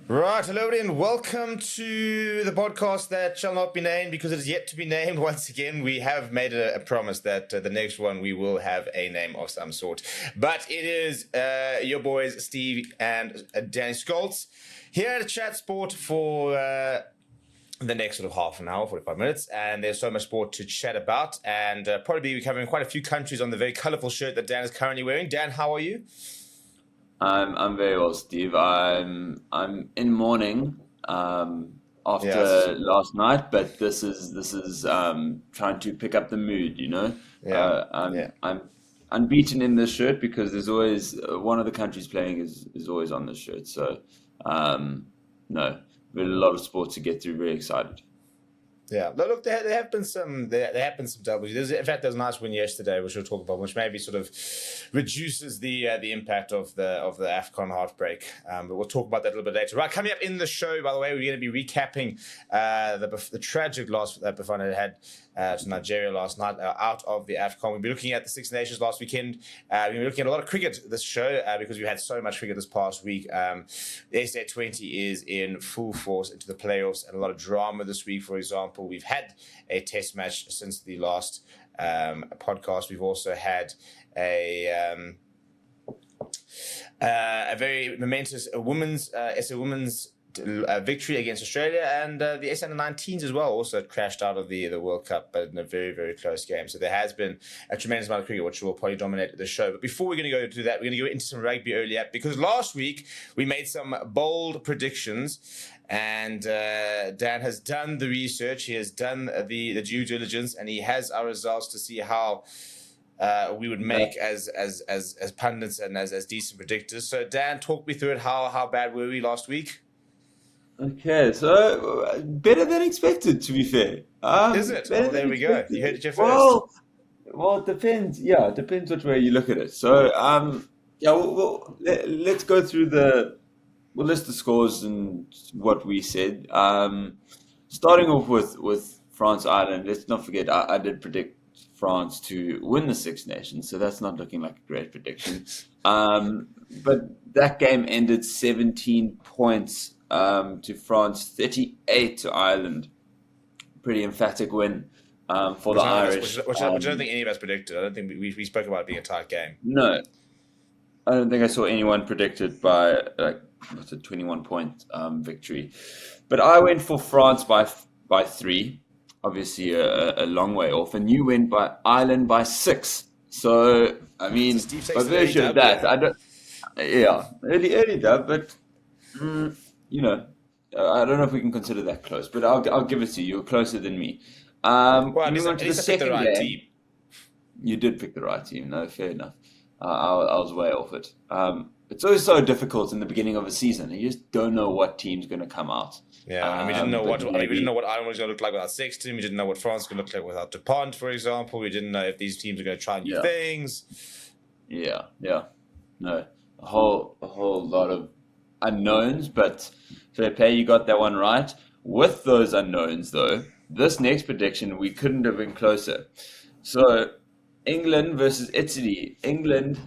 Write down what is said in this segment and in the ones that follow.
Right, hello and welcome to the podcast that shall not be named because it is yet to be named. Once again, we have made a promise that the next one we will have a name of some sort. But it is your boys, Steve and Danny Scholz, here at Chat Sport for the next sort of half an hour, 45 minutes. And there's so much sport to chat about. And probably be covering quite a few countries on the very colourful shirt that Dan is currently wearing. Dan, how are you? I'm very well, Steve. I'm in mourning Yes. after last night, but this is trying to pick up the mood, you know. Yeah. Yeah. I'm unbeaten in this shirt because there's always one of the countries playing is always on this shirt. So no, we had a lot of sport to get through. Very excited. Yeah, look, there have been some W's. In fact, there's a nice win yesterday, which we'll talk about, which maybe sort of reduces the impact of the AFCON heartbreak. But we'll talk about that a little bit later. Right, coming up in the show, by the way, we're going to be recapping the tragic loss that BAFANA had to Nigeria last night out of the AFCON. We'll be looking at the Six Nations last weekend. We'll be looking at a lot of cricket this show because we had so much cricket this past week. The SA20 is in full force into the playoffs and a lot of drama this week, for example. We've had a test match since the last podcast. We've also had a very momentous SA women's victory against Australia, and the SA under-19s as well also crashed out of the World Cup, but in a very, very close game. So there has been a tremendous amount of cricket, which will probably dominate the show. But before we're going to go to that, we're going to go into some rugby earlier, because last week we made some bold predictions, and Dan has done the research, he has done the due diligence, and he has our results to see how we would make as pundits and as decent predictors. So Dan, talk me through it. How bad were we last week? Okay, so better than expected, to be fair. Is it? Better Oh, there than we go. expected. You heard it here first. Well, it depends. Yeah, it depends which way you look at it. So, yeah, let's go through we'll list the scores and what we said. Starting off with France Ireland. Let's not forget, I did predict France to win the Six Nations, so that's not looking like a great prediction. But that game ended 17 points to France, 38 to Ireland. Pretty emphatic win for the Irish. Which I don't think any of us predicted. I don't think we spoke about it being a tight game. No, I don't think I saw anyone predicted by what's a 21-point victory. But I went for France by 3. Obviously a long way off, and you went by Ireland by 6. So I mean, Steve by takes the virtue early of dub, that, yeah. I don't. Yeah, early dub, but you know, I don't know if we can consider that close. But I'll give it to you. You're closer than me. Well, Moving on at to the least I picked the second right game. team. You did pick the right team. No, fair enough. I was way off it. It's always so difficult in the beginning of a season. You just don't know what team's going to come out. Yeah, and we didn't know But we didn't maybe, know what Ireland was going to look like without Sexton. We didn't know what France was going to look like without Dupont, for example. We didn't know if these teams are going to try new yeah, things. yeah. No, a whole lot of unknowns, but fair play, you got that one right. With those unknowns, though, this next prediction, we couldn't have been closer. So, England versus Italy. England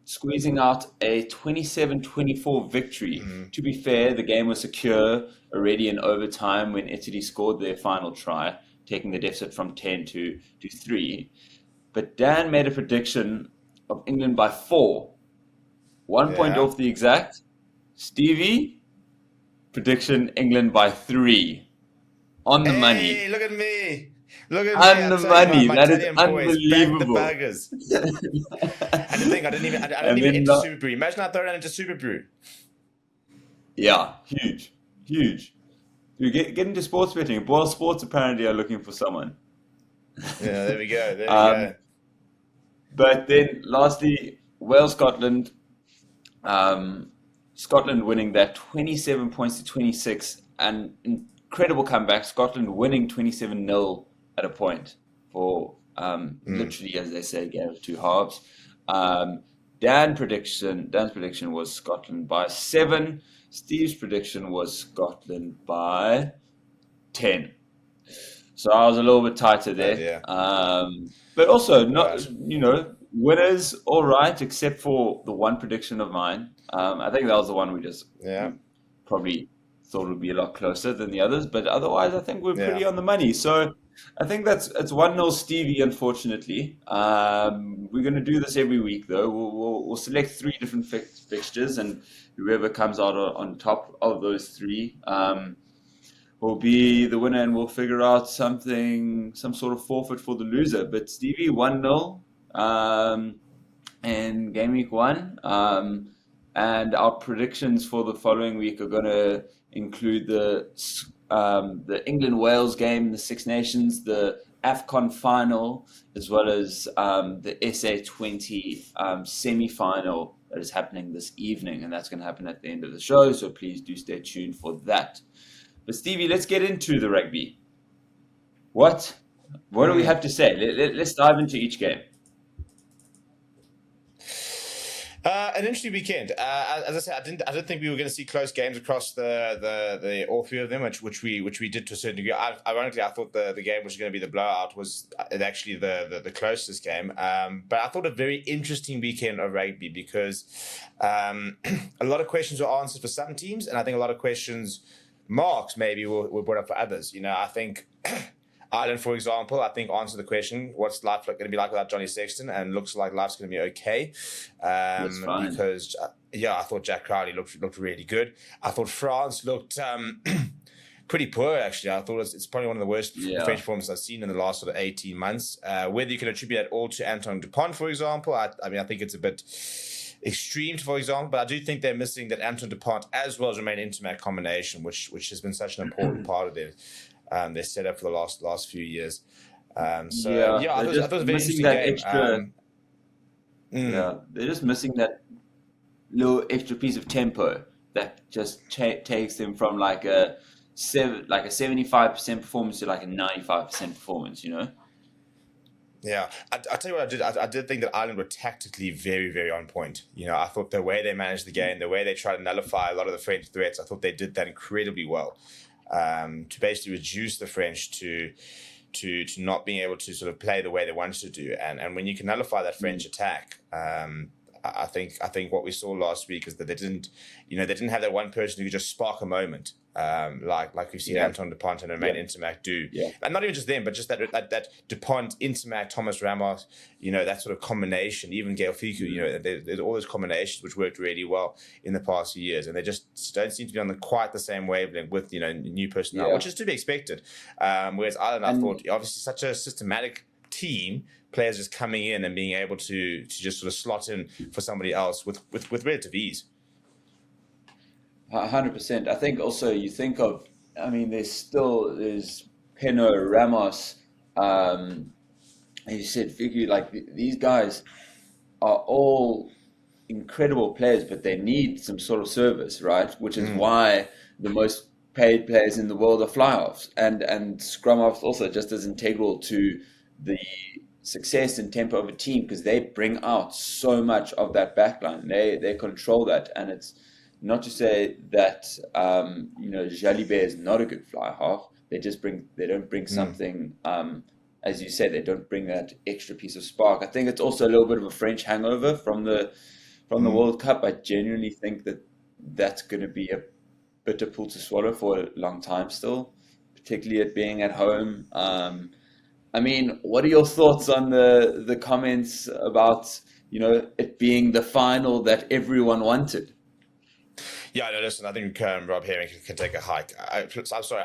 squeezing out a 27-24 victory. To be fair, the game was secure already in overtime when Italy scored their final try, taking the deficit from 10 to 3. But Dan made a prediction of England by 4. 1 point Yeah. off the exact. Stevie, prediction England by 3. On the money. Hey, look at me. Look at me. On I'm the telling you, money. my That is Italian boys, back the unbelievable. baggers. And the thing, I didn't And even then, enter SUPERBRU. Imagine I throw that into SUPERBRU. yeah, huge. You get into sports betting. Boyle Sports apparently are looking for someone. Yeah, there we go. There we Um, go. but then, lastly, Wales, Scotland. Scotland winning that 27 points to 26. An incredible comeback. Scotland winning 27-0 at a point for literally, as they say, a game of two halves. Dan's prediction was Scotland by 7. Steve's prediction was Scotland by 10. So I was a little bit tighter there. Yeah. But also, not, Right. winners all right, except for the one prediction of mine. I think that was the one we just Yeah. probably thought it would be a lot closer than the others, but otherwise I think we're pretty Yeah. on the money. So I think it's 1-0 Stevie, unfortunately. We're going to do this every week, though. We'll select three different fixtures, and whoever comes out on top of those three will be the winner, and we'll figure out some sort of forfeit for the loser. But Stevie, 1-0 in game week 1. And our predictions for the following week are going to include the England-Wales game in the Six Nations, the AFCON final, as well as the SA20 semi-final that is happening this evening, and that's going to happen at the end of the show, so please do stay tuned for that. But Stevie, let's get into the rugby. What do we have to say? Let's dive into each game. An interesting weekend. As I said, I didn't think we were going to see close games across the all three of them, which we did to a certain degree. Ironically, I thought the game which was going to be the blowout was actually the closest game. But I thought a very interesting weekend of rugby because a lot of questions were answered for some teams, and I think a lot of marks maybe were brought up for others. I think Ireland, for example, answered the question, what's life going to be like without Johnny Sexton? And looks like life's going to be okay. That's fine. Because, I thought Jack Crowley looked really good. I thought France looked pretty poor, actually. I thought it's probably one of the worst French performances I've seen in the last sort of 18 months. Whether you can attribute that all to Antoine Dupont, for example, I think it's a bit extreme, for example, but I do think they're missing that Antoine Dupont as well as Romain Intermac combination, which has been such an important part of their setup for the last few years. I thought it was a very interesting game. They're just missing that little extra piece of tempo that just takes them from like a 75% performance to like a 95% performance. Yeah, I tell you what I did. I did think that Ireland were tactically very, very on point. I thought the way they managed the game, the way they tried to nullify a lot of the French threats, I thought they did that incredibly well. To basically reduce the French to not being able to sort of play the way they wanted to do, and when you can nullify that French attack, I think what we saw last week is that they didn't have that one person who could just spark a moment, like we've seen Antoine Dupont and Romain Intermac do, and not even just them, but just that Dupont, Intermac, Thomas Ramos, that sort of combination, even Gael Ficou, there's all those combinations which worked really well in the past few years, and they just don't seem to be on quite the same wavelength with new personnel, which is to be expected. Whereas Ireland, I thought, obviously such a systematic team, players just coming in and being able to just sort of slot in for somebody else with relative ease. 100%. I think also you think of, there's Peno, Ramos, as you said, Ficou, like these guys are all incredible players, but they need some sort of service, right? Which is why the most paid players in the world are fly-offs, and scrum-offs also just as integral to the success and tempo of a team because they bring out so much of that backline. They control that, and it's not to say that Jalibert is not a good fly half. They don't bring something. As you said, they don't bring that extra piece of spark. I think it's also a little bit of a French hangover from the World Cup. I genuinely think that's going to be a bitter pill to swallow for a long time still, particularly it being at home. What are your thoughts on the comments about it being the final that everyone wanted? Yeah, no, listen, I think Rob Herring can take a hike. I'm sorry,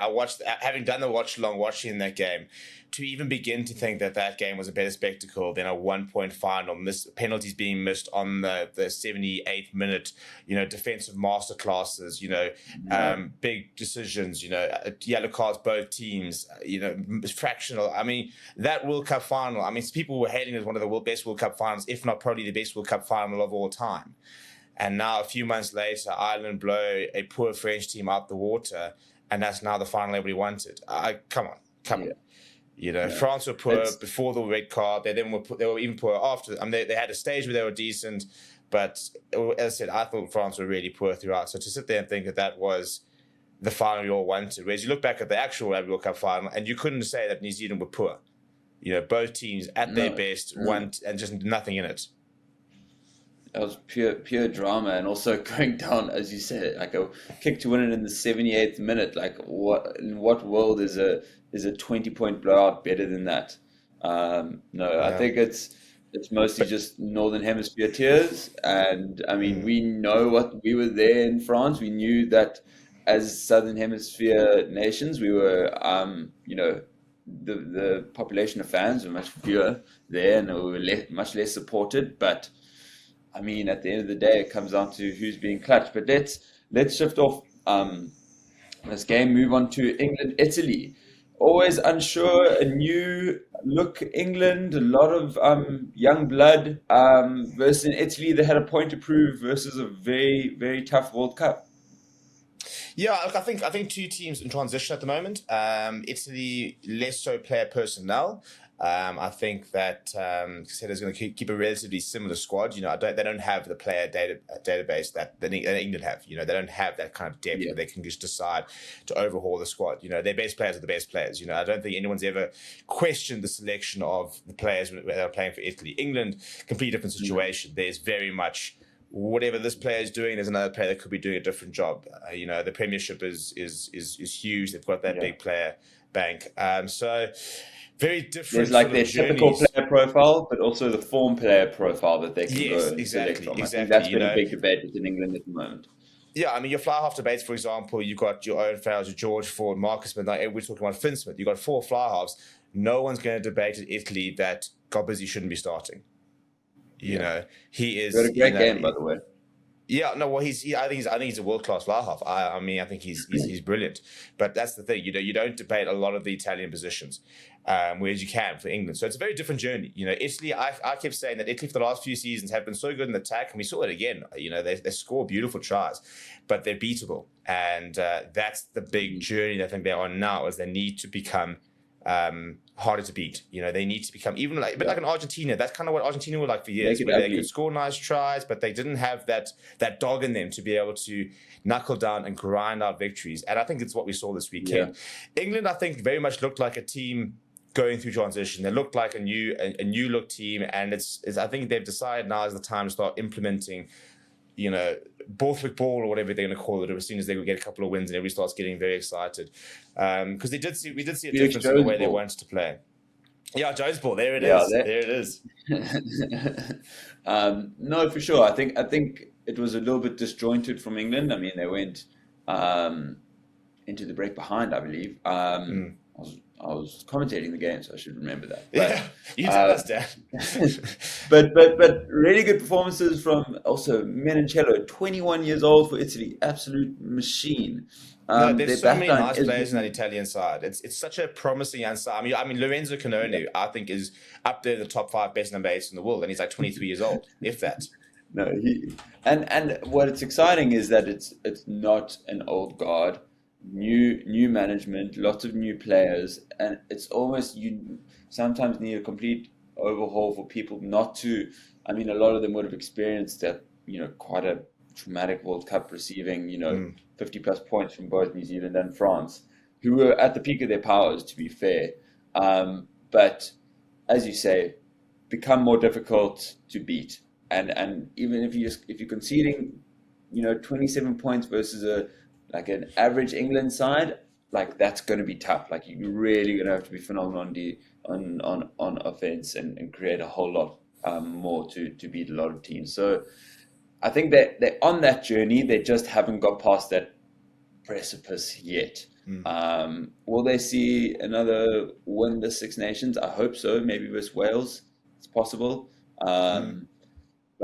having done the watching that game, to even begin to think that game was a better spectacle than a 1-point final, penalties being missed on the 78th minute, defensive masterclasses, big decisions, yellow cards, both teams, fractional. That World Cup final, people were hailing it as one of the best World Cup finals, if not probably the best World Cup final of all time. And now, a few months later, Ireland blow a poor French team out the water, and that's now the final everybody wanted. Come on. France were poor before the red card. They were even poor after. They had a stage where they were decent, but as I said, I thought France were really poor throughout. So to sit there and think that was the final you all wanted, whereas you look back at the actual World Cup final, and you couldn't say that New Zealand were poor. Both teams at their best, and just nothing in it. pure drama, and also going down, as you said, like a kick to win it in the 78th minute. Like, what in what world is a 20-point blowout better than that? No, I Yeah. think it's mostly just Northern Hemisphere tears, and I mean, Mm. we know what we were there in France. We knew that as Southern Hemisphere nations, we were, the population of fans were much fewer there, and we were much less supported. But I mean, at the end of the day, it comes down to who's being clutch. But let's shift off this game, move on to England, Italy. Always unsure, a new look England, a lot of young blood versus in Italy. They had a point to prove versus a very, very tough World Cup. Yeah, look, I think two teams in transition at the moment. Italy less so player personnel. I think that Cassetto's going to keep a relatively similar squad. They don't have the player database that England have. They don't have that kind of depth Yeah. where they can just decide to overhaul the squad. Their best players are the best players. I don't think anyone's ever questioned the selection of the players when they're playing for Italy. England, completely different situation. There's very much whatever this player is doing, there's another player that could be doing a different job. The Premiership is huge. They've got that big player bank. So very different. There's like sort their of typical journeys. player profile, but also the form player profile that they can Yes, go and select exactly, from. I think exactly. that's been a big debate within England at the moment. Yeah, I mean, your fly half debates, for example, you've got your own fouls, your George Ford, Marcus Smith, like we're talking about Finn Smith. You've got 4 fly halves. No one's going to debate in Italy that Gobbers shouldn't be starting. He is. He had a great game, by the way. Yeah, no, well, I think he's a world class fly half. I mean, I think he's brilliant. But that's the thing, you don't debate a lot of the Italian positions, whereas you can for England. So it's a very different journey. Italy. I kept saying that Italy for the last few seasons have been so good in attack, and we saw it again. They score beautiful tries, but they're beatable, and that's the big journey that I think they're on now. Is they need to become harder to beat. They need to become even like an Argentina. That's kind of what Argentina were like for years, where they could score nice tries, but they didn't have that dog in them to be able to knuckle down and grind out victories. And I think it's what we saw this weekend. Yeah. England, I think, very much looked like a team going through transition. They looked like a new look team, and it's I think they've decided now is the time to start implementing Borthwick ball or whatever they're going to call it, as soon as they get a couple of wins and everybody starts getting very excited. Because we did see a difference in the way they wanted to play. Yeah, Jones ball, there it is. There it is. No, for sure. I think it was a little bit disjointed from England. I mean, they went into the break behind, I believe. I was commentating the game, so I should remember that. But, yeah, you tell us, Dan. but really good performances from also Menoncello, 21 years old for Italy, absolute machine. There's so many nice players in that Italian side. It's such a promising young side. I mean Lorenzo Canone, I think, is up there in the top 5 best number 8s in the world, and he's like 23 years old, if that. No, and what it's exciting is that it's not an old guard. New management, lots of new players, and it's almost you sometimes need a complete overhaul for people not to. I mean, a lot of them would have experienced that, quite a traumatic World Cup, receiving 50 plus points from both New Zealand and France, who were at the peak of their powers, to be fair. But as you say, become more difficult to beat, and even if you're conceding, 27 points versus an average England side, like that's going to be tough. Like you're really going to have to be phenomenal on offense and create a whole lot more to beat a lot of teams. So I think that they're on that journey. They just haven't got past that precipice yet. Will they see another win the Six Nations? I hope so. Maybe versus Wales, it's possible.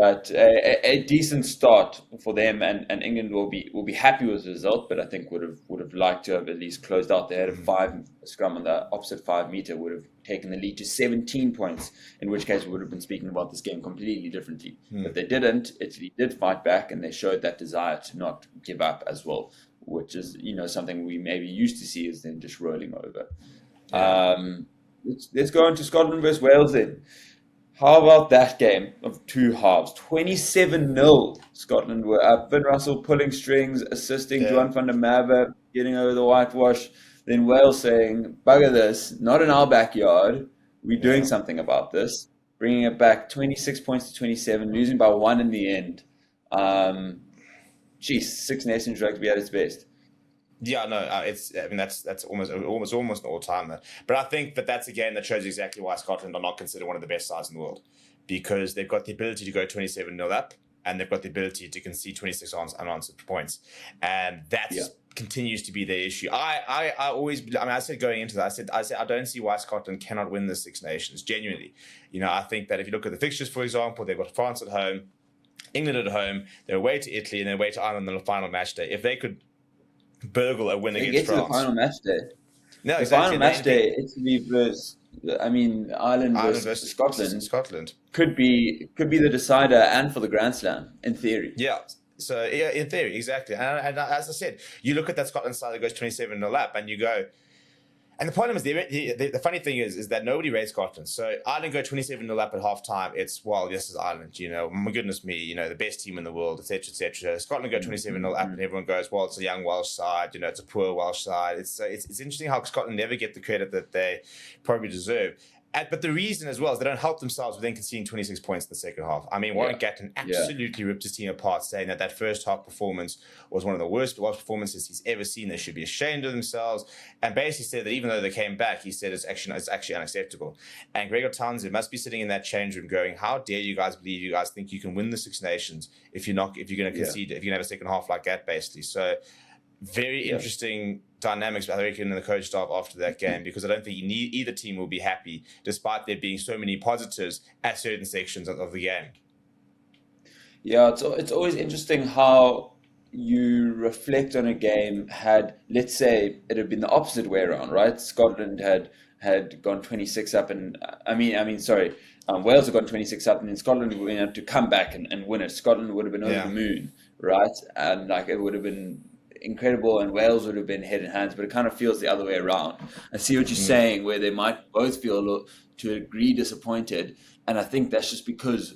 But a decent start for them, and England will be happy with the result. But I think would have liked to have at least closed out. They had a scrum on the opposite 5 meter, would have taken the lead to 17 points. In which case, we would have been speaking about this game completely differently. But they didn't. Italy did fight back, and they showed that desire to not give up as well, which is something we maybe used to see as them just rolling over. Let's go into Scotland versus Wales then. How about that game of 2 halves? 27-0. Scotland were up. Vin Russell pulling strings, assisting Johan van der Merwe, getting over the whitewash. Then Wales saying, bugger this, not in our backyard. We're doing something about this. bringing it back 26 points to 27, losing by 1 in the end. Six Nations rugby at its best. Yeah, no, that's almost an all timer. But I think that's a game that shows exactly why Scotland are not considered one of the best sides in the world, because they've got the ability to go 27-0 up, and they've got the ability to concede 26 unanswered points, and that continues to be their issue. I said going into that, I said I don't see why Scotland cannot win the Six Nations. Genuinely, I think that if you look at the fixtures, for example, they've got France at home, England at home, they're away to Italy, and they're away to Ireland on the final match day. If they could burgle a win against France. The final match day. No, the final match day, Italy versus, Ireland versus Scotland could be the decider and for the Grand Slam in theory. Yeah. So in theory, exactly. And as I said, you look at that Scotland side that goes 27-0 up, and you go. And the problem is, the funny thing is that nobody rates Scotland. So Ireland go 27-0 up at half time. It's, well, this is Ireland, my goodness me, the best team in the world, etc., etc. Scotland go 27-0 up, and everyone goes, well, it's a young Welsh side, it's a poor Welsh side. It's interesting how Scotland never get the credit that they probably deserve. But the reason as well is they don't help themselves with then conceding 26 points in the second half. I mean, Warren Gatton absolutely ripped his team apart, saying that first half performance was one of the worst performances he's ever seen. They should be ashamed of themselves. And basically said that even though they came back, he said it's actually unacceptable. And Gregor Townsend must be sitting in that change room going, how dare you guys believe you guys think you can win the Six Nations if you're going to concede, if you're going to have a second half like that, basically. So very interesting dynamics, I reckon, in the coach staff after that game, because I don't think either team will be happy, despite there being so many positives at certain sections of the game. Yeah, it's always interesting how you reflect on a game had, let's say, it had been the opposite way around, right? Scotland had gone 26 up, and Wales had gone 26 up, and then Scotland went out to come back and win it. Scotland would have been over the moon, right? And it would have been incredible, and Wales would have been head and hands, but it kind of feels the other way around. I see what you're saying, where they might both feel to a degree disappointed, and I think that's just because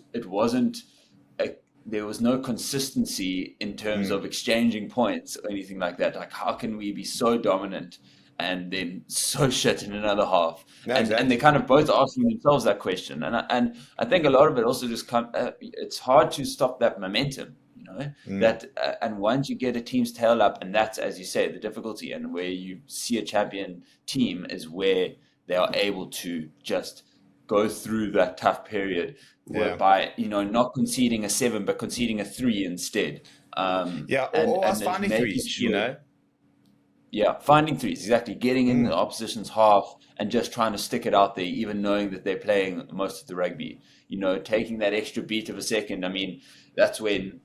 there was no consistency in terms of exchanging points or anything like that. Like, how can we be so dominant and then so shit in another half? And they kind of both asking themselves that question, and I think a lot of it also just it's hard to stop that momentum. And once you get a team's tail up, and that's, as you say, the difficulty, and where you see a champion team is where they are able to just go through that tough period by not conceding a 7 but conceding a 3 instead. Or finding threes, finding threes, exactly, getting in the opposition's half and just trying to stick it out there, even knowing that they're playing most of the rugby, taking that extra beat of a second. I mean, that's when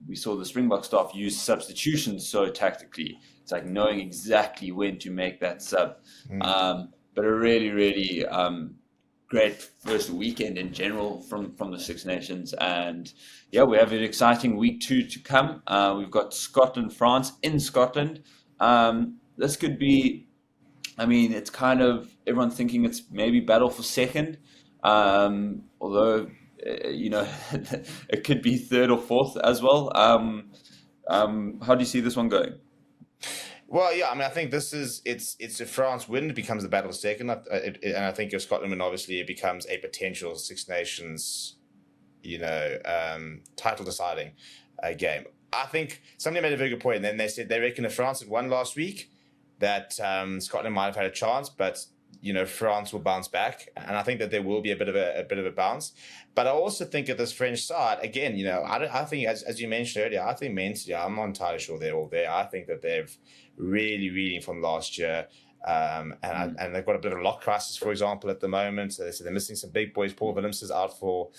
we saw the Springboks staff use substitutions so tactically. It's like knowing exactly when to make that sub. But a really, really great first weekend in general from the Six Nations. And we have an exciting week 2 to come. We've got Scotland, France in Scotland. This could be, it's kind of everyone thinking it's maybe battle for second. Although, it could be third or fourth as well. How do you see this one going? Well, I think it's if France win, it becomes the battle of second, and I think if Scotland win, obviously it becomes a potential Six Nations, title deciding game. I think somebody made a very good point, and then they said they reckon if France had won last week, that Scotland might have had a chance, but France will bounce back, and I think that there will be a bit of a bounce. But I also think of this French side again. I think as you mentioned earlier, I think mentally, I'm not entirely sure they're all there. I think that they've really reading from last year, and they've got a bit of a lock crisis, for example, at the moment. So they're missing some big boys. Paul Willems is out for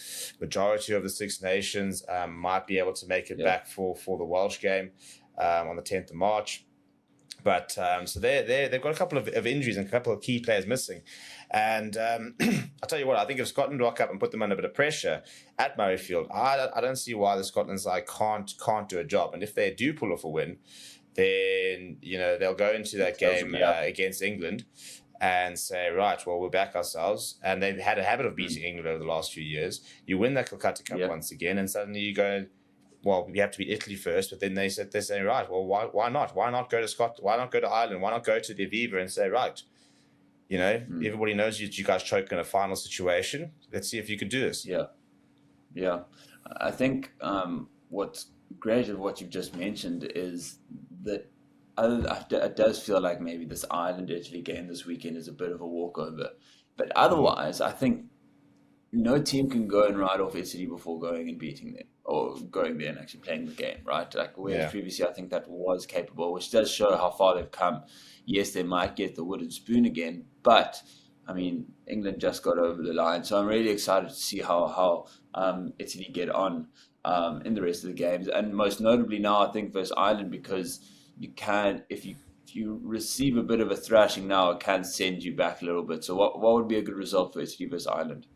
majority of the Six Nations. Might be able to make it back for the Welsh game on the 10th of March. But so they've got a couple of injuries and a couple of key players missing. And I'll tell you what, I think if Scotland rock up and put them under a bit of pressure at Murrayfield, I don't see why the Scotland side can't do a job. And if they do pull off a win, then they'll go into that game against England and say, right, well, we'll back ourselves. And they've had a habit of beating England over the last few years. You win that Calcutta Cup once again, and suddenly you go, well, we have to beat Italy first. But then they're saying, right, well, why not? Why not go to Scotland? Why not go to Ireland? Why not go to the Aviva and say, right, You know, everybody knows you guys choke in a final situation. Let's see if you can do this. Yeah. Yeah. I think what's great of what you've just mentioned is that it does feel like maybe this Ireland-Italy game this weekend is a bit of a walkover. But otherwise, I think no team can go and ride off Italy before going and beating them, or going there and actually playing the game, right? Like whereas previously, I think that was capable, which does show how far they've come. Yes, they might get the wooden spoon again, but I mean, England just got over the line, so I'm really excited to see how Italy get on in the rest of the games, and most notably now, I think versus Ireland, because you can, if you receive a bit of a thrashing now, it can send you back a little bit. So what would be a good result for Italy versus Ireland?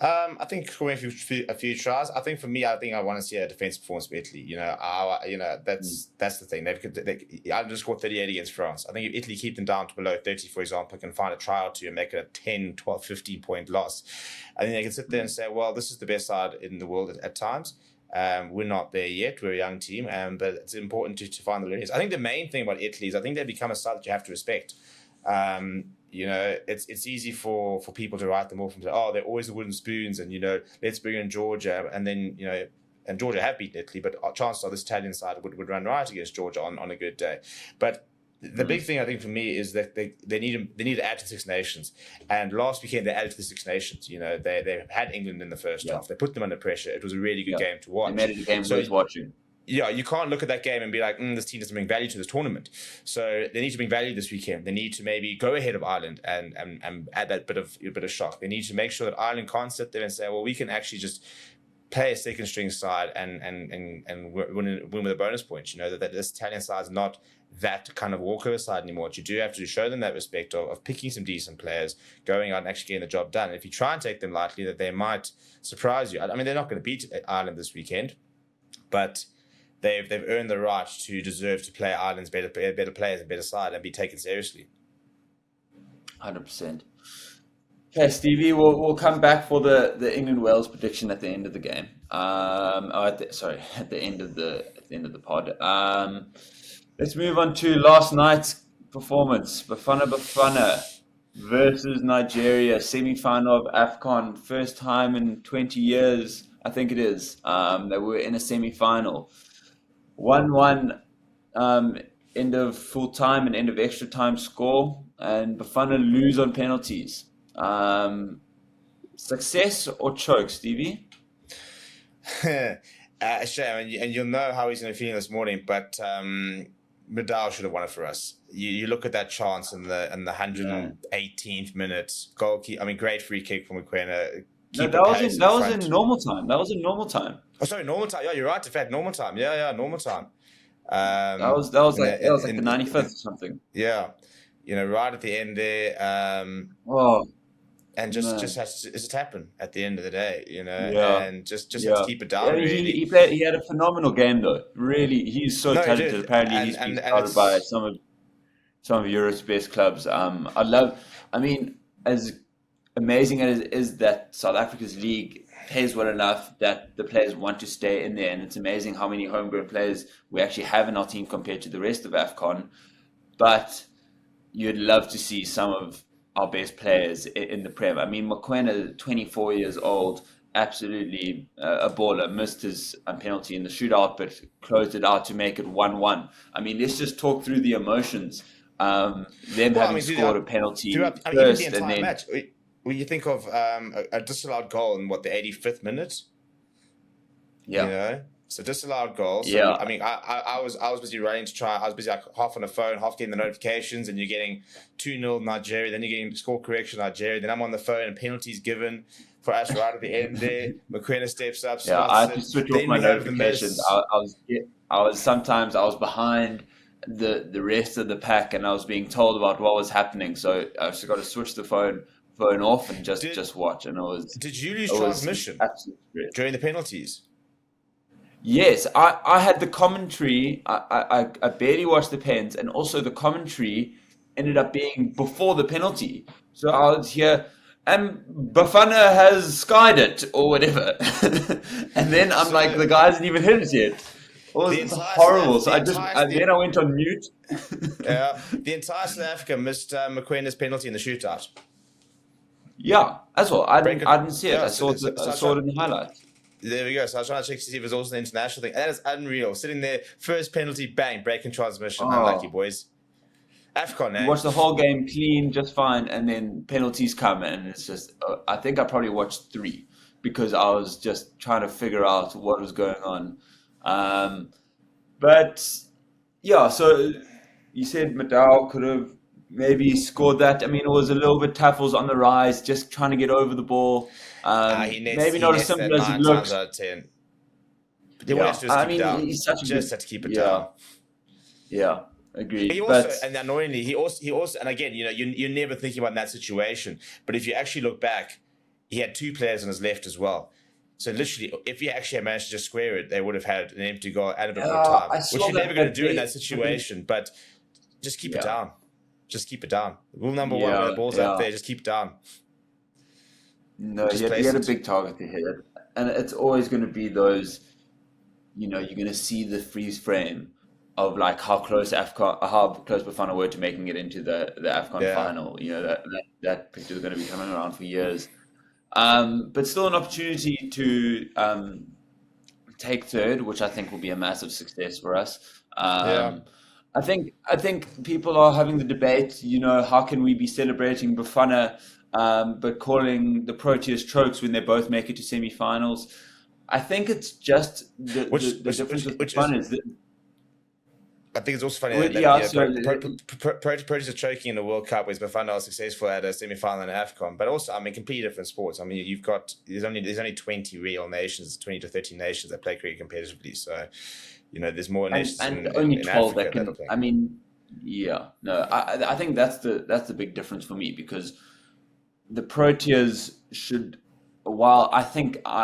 I think scoring a few tries. I think for me, I want to see a defensive performance for Italy. That's the thing. Ireland just scored 38 against France. I think if Italy keep them down to below 30, for example, can find a try or two and make it a 10, 12, 15 point loss, I think they can sit there and say, well, this is the best side in the world at times. We're not there yet. We're a young team, but it's important to find the learnings. I think the main thing about Italy is I think they've become a side that you have to respect. It's easy for people to write them off and say, oh, they're always the wooden spoons, and let's bring in Georgia, and then and Georgia have beaten Italy, but chances are this Italian side would run right against Georgia on a good day. But the big thing I think for me is that they need to add to Six Nations, and last weekend they added to the Six Nations. They had England in the first half. They put them under pressure. It was a really good game to watch. They made it a game worth watching. Yeah, you can't look at that game and be like, this team doesn't bring value to this tournament. So they need to bring value this weekend. They need to maybe go ahead of Ireland and add that bit of shock. They need to make sure that Ireland can't sit there and say, well, we can actually just play a second string side and win with a bonus point. That this Italian side is not that kind of walkover side anymore. What you do have to show them that respect of picking some decent players, going out and actually getting the job done. And if you try and take them lightly, that they might surprise you. I mean, they're not going to beat Ireland this weekend, but they've earned the right to deserve to play Ireland's better players and better side and be taken seriously. 100%. Okay, Stevie, we'll come back for the England-Wales prediction at the end of the game. At the end of the pod. Let's move on to last night's performance. Bafana Bafana versus Nigeria, semi-final of AFCON, first time in 20 years, I think it is. They were in a semi-final. 1-1 end of full time and end of extra time score, and Bafana lose on penalties. Success or choke, Stevie? Shame, and you'll know how he's going to feel this morning, but Medal should have won it for us. You look at that chance in the 118th minute, great free kick from Mokoena. No, that was in normal time. That was in normal time. Oh, sorry, normal time. Yeah, you're right. In fact, normal time. Yeah, normal time. That was like the 95th or something. Yeah, right at the end there. And just has to happen at the end of the day, and just have to keep it down. Yeah, really, he had a phenomenal game though. Really, he's so talented. He Apparently, he's been scouted by some of Europe's best clubs. As amazing as it is that South Africa's league pays well enough that the players want to stay in there, and it's amazing how many homegrown players we actually have in our team compared to the rest of AFCON. But you'd love to see some of our best players in the Prem. I mean, Mokoena, 24 years old, absolutely a baller, missed his penalty in the shootout, but closed it out to make it 1-1. I mean, let's just talk through the emotions. Having scored a penalty first, the entire match. When you think of a disallowed goal in the 85th minute, so disallowed goal. So, yeah. I mean, I was busy running to try. I was busy like half on the phone, half getting the notifications, and you're getting 2-0 Nigeria. Then you're getting score correction Nigeria. Then I'm on the phone and penalties given for us right at the end there. Mokoena steps up. Yeah, I had to switch off my notifications. I was behind the rest of the pack, and I was being told about what was happening. So I just got to switch the phone off and just watch. And it was. Did you lose transmission during the penalties? Yes, I had the commentary. I barely watched the pens, and also the commentary ended up being before the penalty. So I was here, and Bafana has skied it or whatever. And then I'm like, the guy hasn't even hit it yet. The It's entire horrible. So the then I went on mute. the entire South Africa missed McQueen's penalty in the shootout. Yeah, that's all. I Break didn't see it. yeah, I saw it in the highlights. There we go. So I was trying to check to see if it was also an international thing. And that is unreal. Sitting there, first penalty, bang, breaking transmission. Oh. Unlucky, boys. AFCON, eh? You watch the whole game clean, just fine, and then penalties come, and it's just. I think I probably watched 3 because I was just trying to figure out what was going on. But yeah, so you said Madao could have maybe scored that. I mean, it was a little bit tough. It was on the rise, just trying to get over the ball. Maybe not as simple as it looks. 9 times out of 10. But He's such a just had to keep it down. Yeah, agreed. He also, and annoyingly, he also, and again, you're never thinking about in that situation. But if you actually look back, he had 2 players on his left as well. So literally, if he actually had managed to just square it, they would have had an empty goal and a bit more time, which you're never going to do in that situation. But just keep it down. Just keep it down. Rule number 1: when the ball's up there, just keep it down. No, he had a big target to hit, and it's always going to be those. You're going to see the freeze frame of like how close Bafana were to making it into the AFCON final. That picture is going to be coming around for years. But still an opportunity to take third, which I think will be a massive success for us. I think people are having the debate, how can we be celebrating Bafana but calling the Proteas chokes when they both make it to semi-finals? I think it's just the difference with Bafana is that I think it's also funny that Proteas are choking in the World Cup, whereas Bafana are successful at a semi-final in AFCON. But also, completely different sports. There's only 20 real nations, 20 to 30 nations that play cricket competitively. So, there's more nations and in only 12 Africa that can. I think that's the big difference for me, because the Proteas should. While I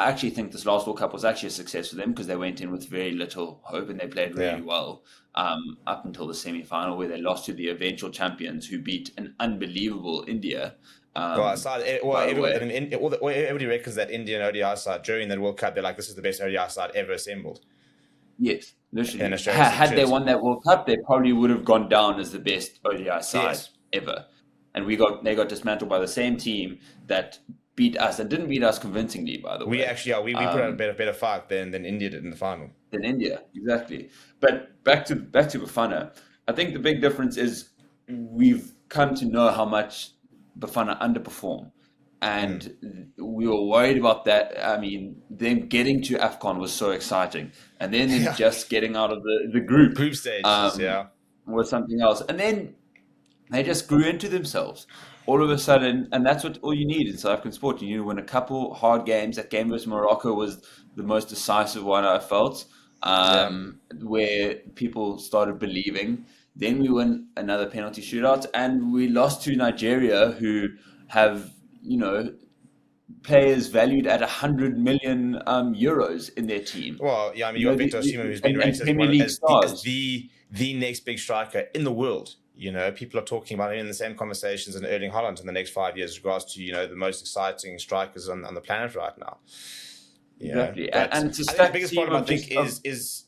actually think this last World Cup was actually a success for them, because they went in with very little hope and they played really well up until the semi-final, where they lost to the eventual champions, who beat an unbelievable India. Everybody reckons that Indian ODI side during that World Cup, they're like, this is the best ODI side ever assembled. Yes, literally. Had they won that World Cup, they probably would have gone down as the best ODI side ever. And they got dismantled by the same team that beat us, and didn't beat us convincingly, by the way. We actually we put out a better fight than India did in the final. Than India, exactly. But back to Bafana, I think the big difference is we've come to know how much Bafana underperform, and we were worried about that. Them getting to AFCON was so exciting, and then just getting out of the group stage, was something else, and then they just grew into themselves all of a sudden, and that's all you need in South African sport. You need to win a couple hard games. That game versus Morocco was the most decisive one, I felt, where people started believing. Then we win another penalty shootout, and we lost to Nigeria, who have, players valued at 100 million euros in their team. Well, you got Victor Osimhen, who's been rated as the next big striker in the world. People are talking about him in the same conversations in Erling Haaland in the next 5 years, with regards to, the most exciting strikers on the planet right now. Exactly. And I think the biggest problem, I think, is...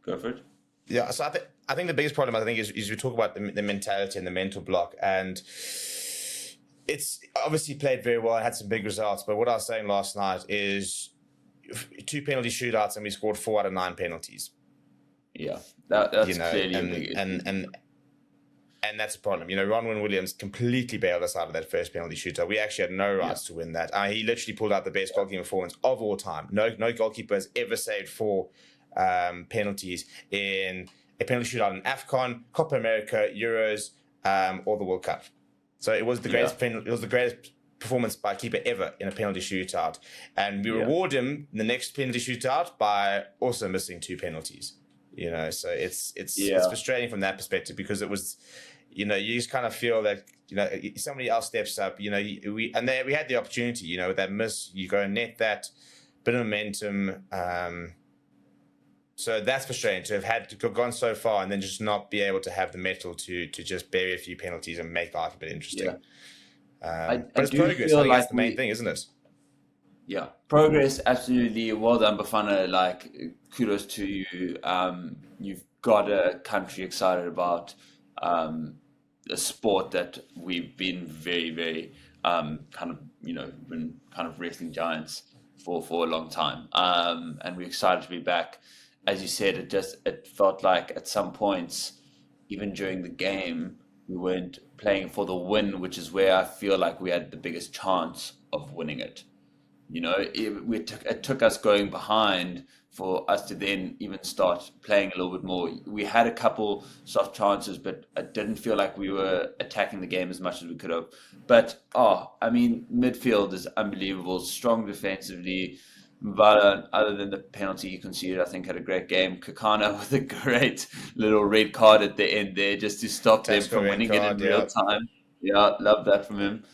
Go for it. Yeah, so I think the biggest problem, I think, is we talk about the mentality and the mental block, and it's obviously played very well and had some big results, but what I was saying last night is 2 penalty shootouts and we scored 4 out of 9 penalties. Yeah, that's clearly a big issue. And that's a problem. Ronwen Williams completely bailed us out of that first penalty shootout. We actually had no rights to win that. He literally pulled out the best goalkeeping performance of all time. No goalkeeper has ever saved 4 penalties in a penalty shootout in AFCON, Copa America, Euros, or the World Cup. So it was the greatest. It was the greatest performance by a keeper ever in a penalty shootout, and we reward him in the next penalty shootout by also missing 2 penalties. So it's frustrating from that perspective, because it was, you just kind of feel that somebody else steps up. We had the opportunity. With that miss, you go and net that bit of momentum. So that's frustrating to have gone so far and then just not be able to have the mettle to just bury a few penalties and make life a bit interesting. Yeah. But it's progress. I think that's the main thing, isn't it? Yeah, progress, absolutely. Well done, Bafana. Like, kudos to you. You've got a country excited about a sport that we've been very, very kind of, been kind of wrestling giants for a long time. And we're excited to be back. As you said, it felt like at some points, even during the game, we weren't playing for the win, which is where I feel like we had the biggest chance of winning it. It took us going behind for us to then even start playing a little bit more. We had a couple soft chances, but I didn't feel like we were attacking the game as much as we could have. But, I mean, midfield is unbelievable, strong defensively. Mvala, other than the penalty he conceded, I think had a great game. Kakana with a great little red card at the end there just to stop them Tactical from red winning it in card, real yeah. time. Yeah, love that from him.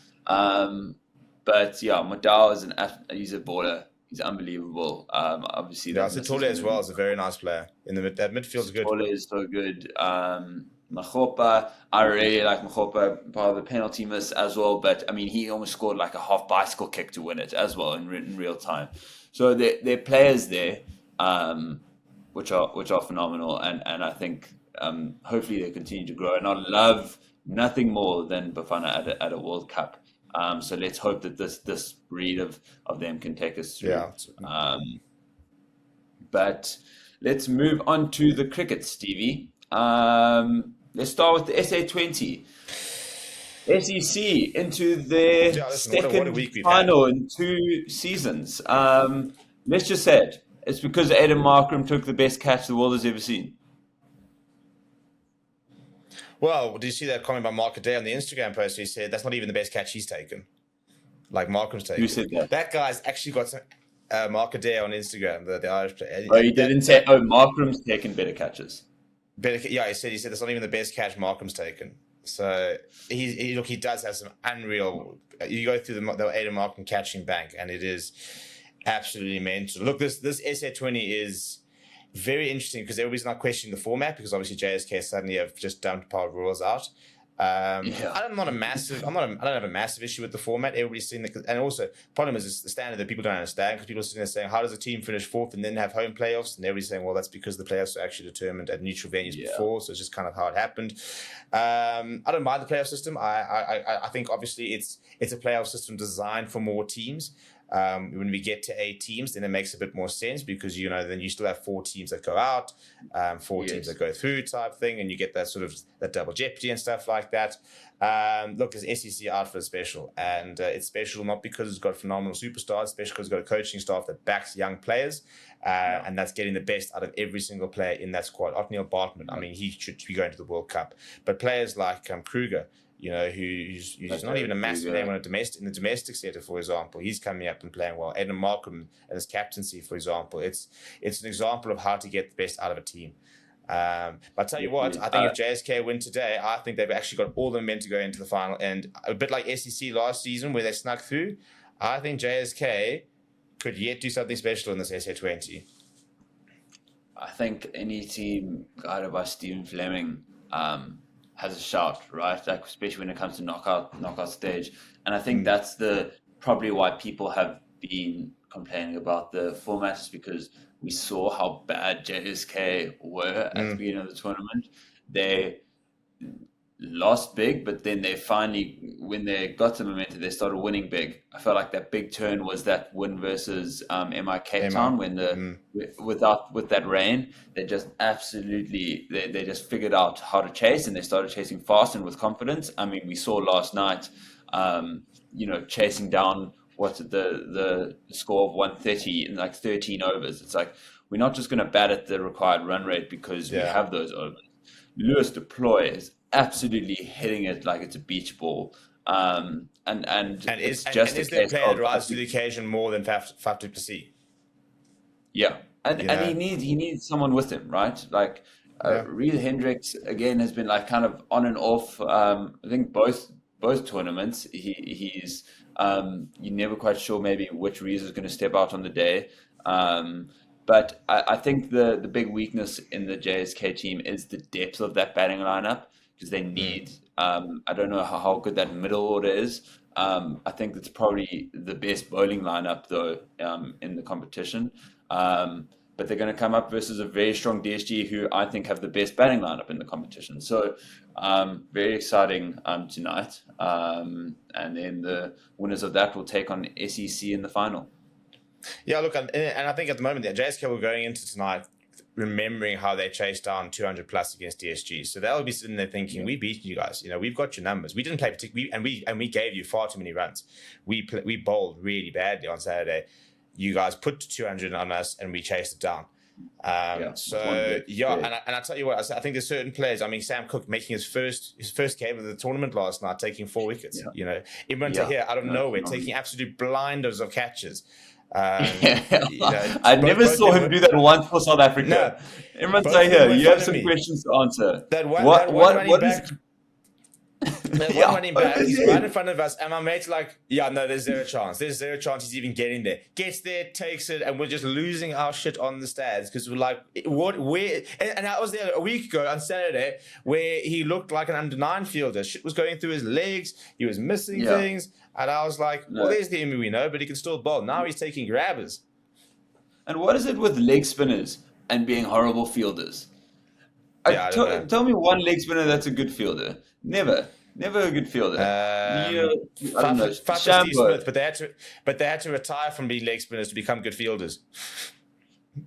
But yeah, Modal is he's a baller. He's unbelievable. Obviously, Yeah, that so misses Tole as him. well is a very nice player. That midfield's good. Tole is so good. Machopa, I really like Machopa, part of the penalty miss as well. But I mean, he almost scored like a half bicycle kick to win it as well in real time. So they're players there, which are phenomenal, and I think hopefully they continue to grow. And I love nothing more than Bafana at a World Cup. So let's hope that this breed of them can take us through. Yeah. But let's move on to the cricket, Stevie. Let's start with the SA20. SEC into their Yeah, listen, what a second week we've final in 2 seasons. Let's just say it. It's because Adam Markram took the best catch the world has ever seen. Well, did you see that comment by Mark Adair on the Instagram post? He said that's not even the best catch he's taken. Like Markram's taken. Who said that? That guy's actually got some Mark Adair on Instagram, the Irish player. Oh, he didn't say, Markram's taken better catches. Yeah, he said that's not even the best catch Markram's taken. So he does have some unreal. You go through the Adam Markram catching bank, and it is absolutely mental. Look, this SA20 is very interesting because everybody's not questioning the format because obviously JSK suddenly have just dumped power rules out. I don't have a massive issue with the format. Everybody's seen and also problem is the standard that people don't understand because people are sitting there saying, how does a team finish fourth and then have home playoffs? And everybody's saying, well, that's because the playoffs are actually determined at neutral venues before, so it's just kind of how it happened. I don't mind the playoff system. I think obviously it's a playoff system designed for more teams. When we get to 8 teams, then it makes a bit more sense because then you still have 4 teams that go out, 4 teams that go through type thing, and you get that sort of that double jeopardy and stuff like that. Look, there's SEC out for a special, and it's special not because it's got phenomenal superstars, it's special because it's got a coaching staff that backs young players, and that's getting the best out of every single player in that squad. Otniel Bartman, I mean, he should be going to the World Cup, but players like Kruger, who's not even a massive name in the domestic sector, for example. He's coming up and playing well. Adam Markram and his captaincy, for example. It's an example of how to get the best out of a team. But I'll tell you what, I think if JSK win today, I think they've actually got all the men to go into the final. And a bit like SEC last season where they snuck through, I think JSK could yet do something special in this SA20. I think any team guided by Stephen Fleming has a shout, right? Like especially when it comes to knockout stage. And I think that's probably why people have been complaining about the format, is because we saw how bad JSK were at the beginning of the tournament. They lost big, but then they finally, when they got some momentum, they started winning big. I felt like that big turn was that win versus MI Cape Town when with that rain, they just absolutely they just figured out how to chase, and they started chasing fast and with confidence. I mean, we saw last night, chasing down the score of 130 in like 13 overs. It's like we're not just going to bat at the required run rate because we have those overs. Lewis Deploy is absolutely hitting it like it's a beach ball. And is their player that rises to the occasion more than Faf du Plessis? Yeah. And he needs someone with him, right? Like Reed Hendricks again has been like kind of on and off. I think both tournaments he's you're never quite sure maybe which Reed is going to step out on the day. But I think the big weakness in the JSK team is the depth of that batting lineup, because they need, I don't know how good that middle order is, I think it's probably the best bowling lineup though in the competition. But they're going to come up versus a very strong DSG who I think have the best batting lineup in the competition. So very exciting tonight. And then the winners of that will take on SEC in the final. Yeah, look, and I think at the moment, the JSK were going into tonight remembering how they chased down 200 plus against DSG. So they'll be sitting there thinking, we beat you guys. We've got your numbers. We didn't play particularly, and we gave you far too many runs. We bowled really badly on Saturday. You guys put 200 on us, and we chased it down. And I tell you what, I think there's certain players. I mean, Sam Cook making his first game of the tournament last night, taking 4 wickets. Imran Tahir out of nowhere, taking absolute blinders of catches. I never saw him do that once for South Africa. No, Imran Tahir, you have some questions to answer. What is... There's one running back, he's right in front of us, and my mate's like, there's zero chance. There's zero chance he's even getting there. Gets there, takes it, and we're just losing our shit on the stands because we're like, and I was there a week ago on Saturday where he looked like an under-9 fielder. Shit was going through his legs, he was missing things, and I was like, there's the Emmy we know, but he can still bowl. Now he's taking grabbers. And what is it with leg spinners and being horrible fielders? Tell me one leg spinner that's a good fielder. Never a good fielder. Steve Smith, but they had to retire from being leg spinners to become good fielders.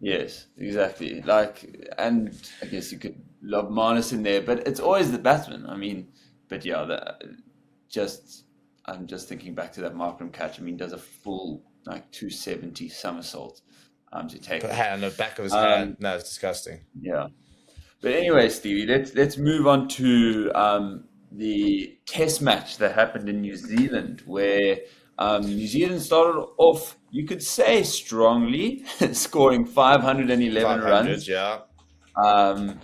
Yes, exactly. And I guess you could lob Marnus in there, but it's always the batsman. I mean, but I'm just thinking back to that Markram catch. I mean, does a full 270 somersault to take it. On the back of his hand. No, it's disgusting. Yeah. But anyway, Stevie, let's move on to the test match that happened in New Zealand, where New Zealand started off, you could say, strongly, scoring 511 runs. Yeah. Rachin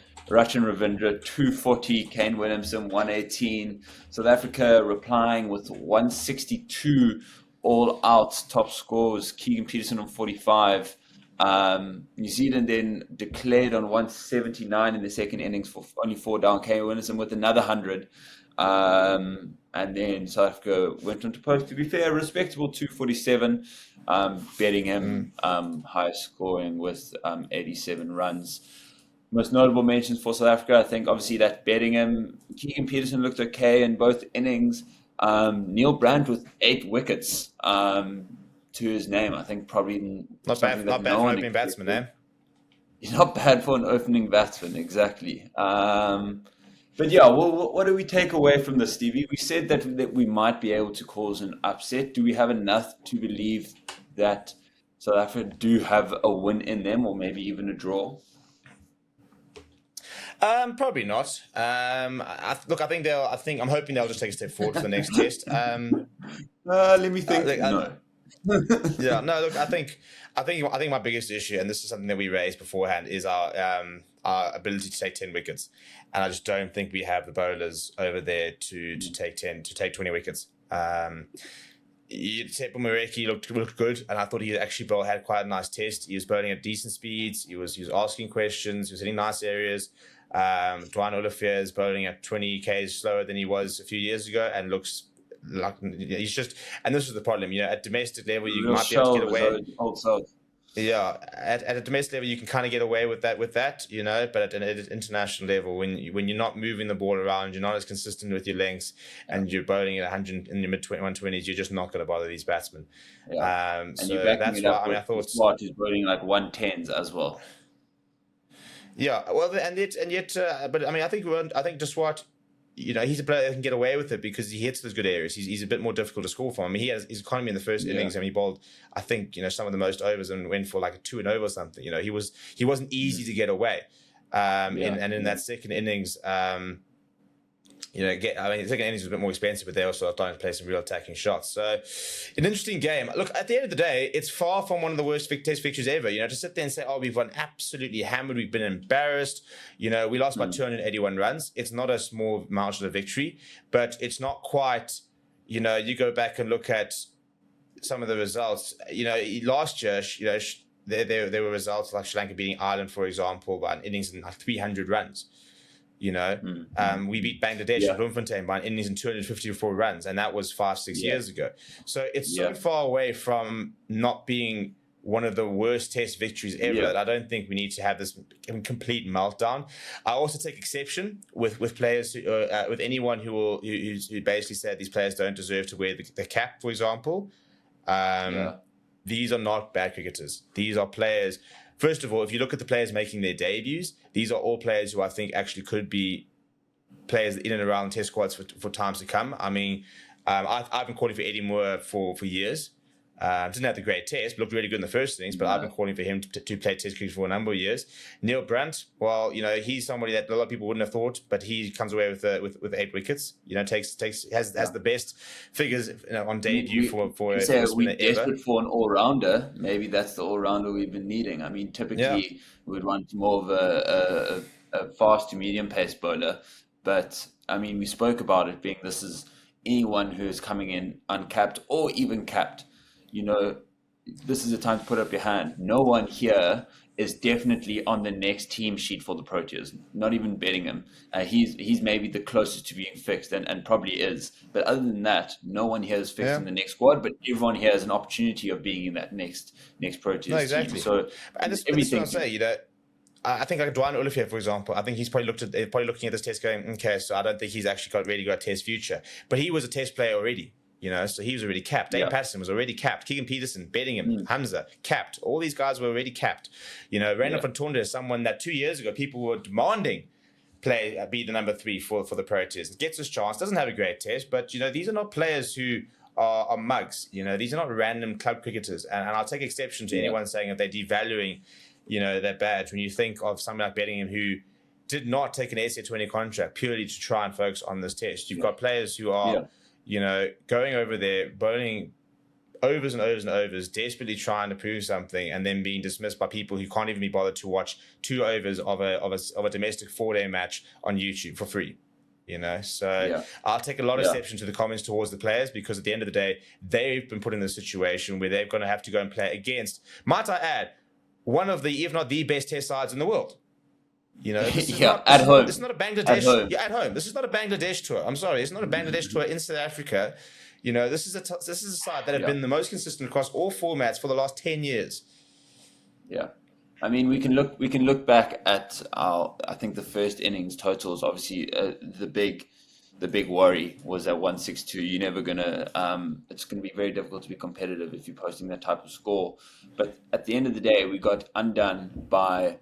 Ravindra, 240, Kane Williamson, 118. South Africa replying with 162 all out. Top scores, Keegan Peterson on 45. New Zealand then declared on 179 in the second innings for only 4 down. Kane Williamson with another 100. And then South Africa went on to post, to be fair, a respectable 247. Bettingham high scoring with 87 runs. Most notable mentions for South Africa, I think, obviously that Bettingham, Keegan Peterson looked okay in both innings. Neil Brandt with 8 wickets to his name. I think probably not bad for an opening batsman, eh? He's not bad for an opening batsman, exactly. But yeah, what do we take away from this, Stevie? We said that we might be able to cause an upset. Do we have enough to believe that South Africa do have a win in them, or maybe even a draw? Probably not. I'm hoping they'll just take a step forward for the next test. Let me think. No. Look, I think my biggest issue, and this is something that we raised beforehand, is our ability to take 10 wickets, and I just don't think we have the bowlers over there to take 20 wickets. Tepo Mareki looked good, and I thought he actually had quite a nice test. He was bowling at decent speeds. He was asking questions. He was hitting nice areas. Dwayne Olivier is bowling at 20 k's slower than he was a few years ago, and looks like he's just. And this is the problem, at domestic level you might be able to get away. Yeah, at a domestic level you can kind of get away with that, but at an international level, when you're not moving the ball around, you're not as consistent with your lengths, and you're bowling at 100 in your mid 120s, you're just not going to bother these batsmen. Yeah. And so that's why I thought Swart is bowling like 110s as well. Yeah, well, but I mean, I think Swart, he's a player that can get away with it because he hits those good areas. He's a bit more difficult to score for. I mean, he has his economy in the first innings, and he bowled, I think, some of the most overs and went for like a 2 and over or something. He wasn't easy to get away. In that second innings, the second innings was a bit more expensive, but they also starting to play some real attacking shots. So, an interesting game. Look, at the end of the day, it's far from one of the worst test fixtures ever. To sit there and say, we've won absolutely hammered, we've been embarrassed. We lost by 281 runs. It's not a small margin of victory, but it's not quite, you go back and look at some of the results. Last year, there were results like Sri Lanka beating Ireland, for example, by an innings and like 300 runs. You know, we beat Bangladesh at Bloemfontein by an innings and 254 runs, and that was 5-6 years ago. So it's so far away from not being one of the worst test victories ever that I don't think we need to have this complete meltdown. I also take exception with players with anyone who basically said these players don't deserve to wear the cap, for example. These are not bad cricketers. These are players. First of all, if you look at the players making their debuts, these are all players who I think actually could be players in and around test squads for times to come. I mean, I've been calling for Eddie Moore for years. Didn't have the great test, looked really good in the first innings, but I've been calling for him to play test cricket for a number of years. Neil Brunt, well, you know, he's somebody that a lot of people wouldn't have thought, but he comes away with 8 wickets. You know, has the best figures on debut for a spinner we're ever. desperate for an all-rounder. Maybe that's the all-rounder we've been needing. I mean, typically we'd want more of a fast to medium pace bowler, but I mean, we spoke about it being this is anyone who's coming in uncapped or even capped. You know, this is a time to put up your hand. No one here is definitely on the next team sheet for the Proteas. Not even betting him. He's maybe the closest to being fixed and probably is. But other than that, no one here is fixed in the next squad. But everyone here has an opportunity of being in that next Proteas team. So and this is what I'm saying. You know, I think like Dwayne Olivier, for example, I think he's probably looking at this test going, okay, so I don't think he's actually really got a test future. But he was a test player already. You know, so he was already capped. Dave Patterson was already capped. Keegan Peterson, Bedingham, Hamza, capped. All these guys were already capped. You know, Rainer van Tonder is someone that 2 years ago people were demanding be the number 3 for the Proteas. Gets his chance, doesn't have a great test, but, you know, these are not players who are mugs. You know, these are not random club cricketers. And I'll take exception to anyone saying that they're devaluing, you know, their badge. When you think of someone like Bedingham who did not take an SA20 contract purely to try and focus on this test. You've got players who are... You know, going over there, bowling overs and overs and overs, desperately trying to prove something, and then being dismissed by people who can't even be bothered to watch 2 overs of a domestic 4-day match on YouTube for free. You know, so I'll take a lot of exception to the comments towards the players because at the end of the day, they've been put in a situation where they're going to have to go and play against, might I add, one of the, if not the best test sides in the world. You know, this is at home. This is not a Bangladesh. At home. This is not a Bangladesh tour. I'm sorry, it's not a Bangladesh tour in South Africa. You know, this is a side that have been the most consistent across all formats for the last 10 years. Yeah, I mean, we can look back at I think the first innings totals. Obviously, the big worry was at 162. You're never gonna. It's gonna be very difficult to be competitive if you're posting that type of score. But at the end of the day, we got undone by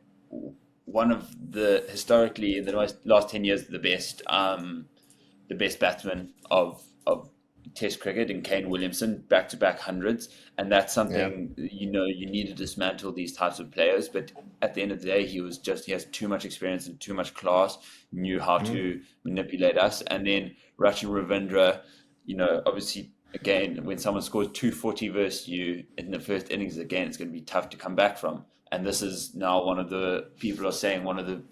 one of the historically in the last 10 years the best batsman of Test cricket in Kane Williamson, back-to-back hundreds, and that's something you know you need to dismantle these types of players. But at the end of the day, he has too much experience and too much class, knew how to manipulate us. And then Rachin Ravindra, you know, obviously again when someone scores 240 versus you in the first innings again, it's going to be tough to come back from. And this is now one of the people are saying one of the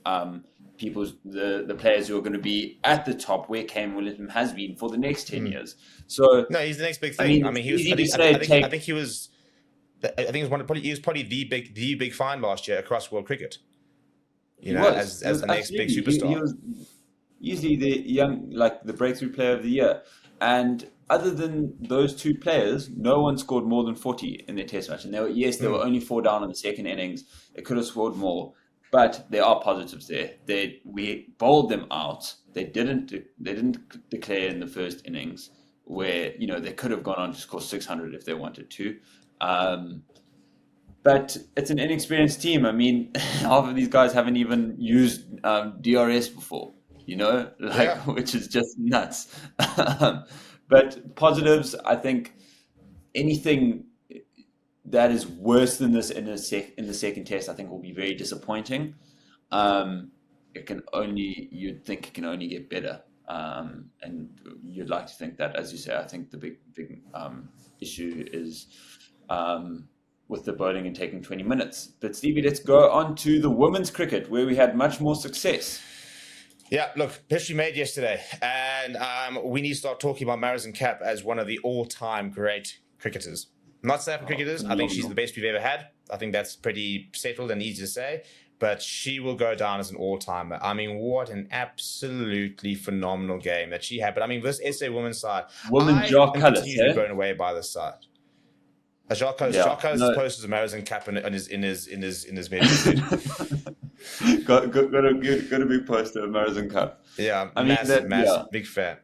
the players who are going to be at the top where Kane Williamson has been for the next 10 years. So no, he's the next big thing. I mean he was. I think he was. I think he was probably the big find last year across world cricket. You know, as the next big superstar. He was easily the breakthrough player of the year. And other than those 2 players, no one scored more than 40 in their test match. And they were only 4 down in the second innings. They could have scored more. But there are positives there. We bowled them out. They didn't declare in the first innings where, you know, they could have gone on to score 600 if they wanted to. But it's an inexperienced team. I mean, half of these guys haven't even used DRS before, you know, which is just nuts. But positives, I think anything that is worse than this in the second test, I think will be very disappointing. You'd think it can only get better. And you'd like to think that, as you say, I think the big issue is with the bowling and taking 20 minutes. But Stevie, let's go on to the women's cricket where we had much more success. Yeah, look, history made yesterday. And we need to start talking about Marizon Kapp as one of the all-time great cricketers. Not South African cricketers. I think she's the best we've ever had. I think that's pretty settled and easy to say. but she will go down as an all-timer. I mean, what an absolutely phenomenal game that she had. But I mean, this SA women's side, Women's I Jacques am Cullis, continuing to be eh? blown away by this side. Jacques Yeah, Cullis no. posted a Marizon cap in his media feed. got a big poster of Marizon Cup. Yeah, I mean massive, that, yeah, massive, big fan.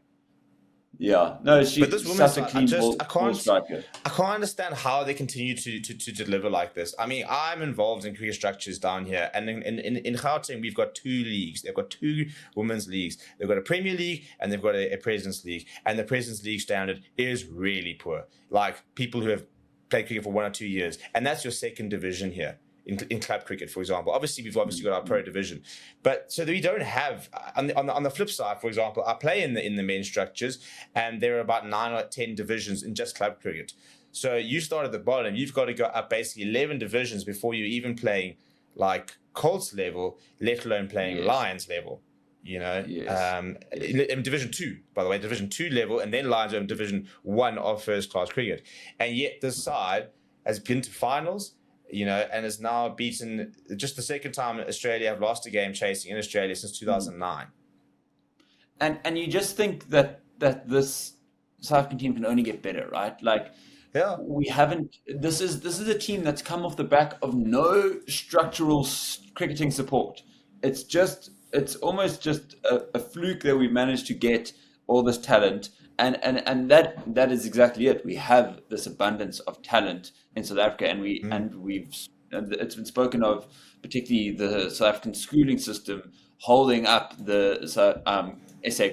yeah. No, But this she's women's such a side, clean ball striker. I can't understand how they continue to deliver like this. I mean, I'm involved in career structures down here, and in Gauteng, we've got 2 leagues. They've got 2 women's leagues. They've got a Premier League and they've got a President's League. And the President's League standard is really poor. Like people who have played cricket for 1 or 2 years, and that's your second division here. In club cricket, for example, we've obviously got our pro division, but so that we don't have on the flip side, for example, I play in the men's structures, and there are about 9 or 10 divisions in just club cricket. So you start at the bottom, you've got to go up basically 11 divisions before you're even playing like Colts level, let alone playing Lions level. In Division 2, by the way, Division 2 level, and then Lions are in Division 1 of first class cricket, and yet this side has been to finals. And has now beaten, just the second time Australia have lost a game chasing in Australia since 2009. And you just think that this South African team can only get better, right? Like, yeah, we haven't. This is a team that's come off the back of no structural cricketing support. It's almost just a fluke that we managed to get all this talent. And that is exactly it. We have this abundance of talent in South Africa, and it's been spoken of, particularly the South African schooling system holding up the SA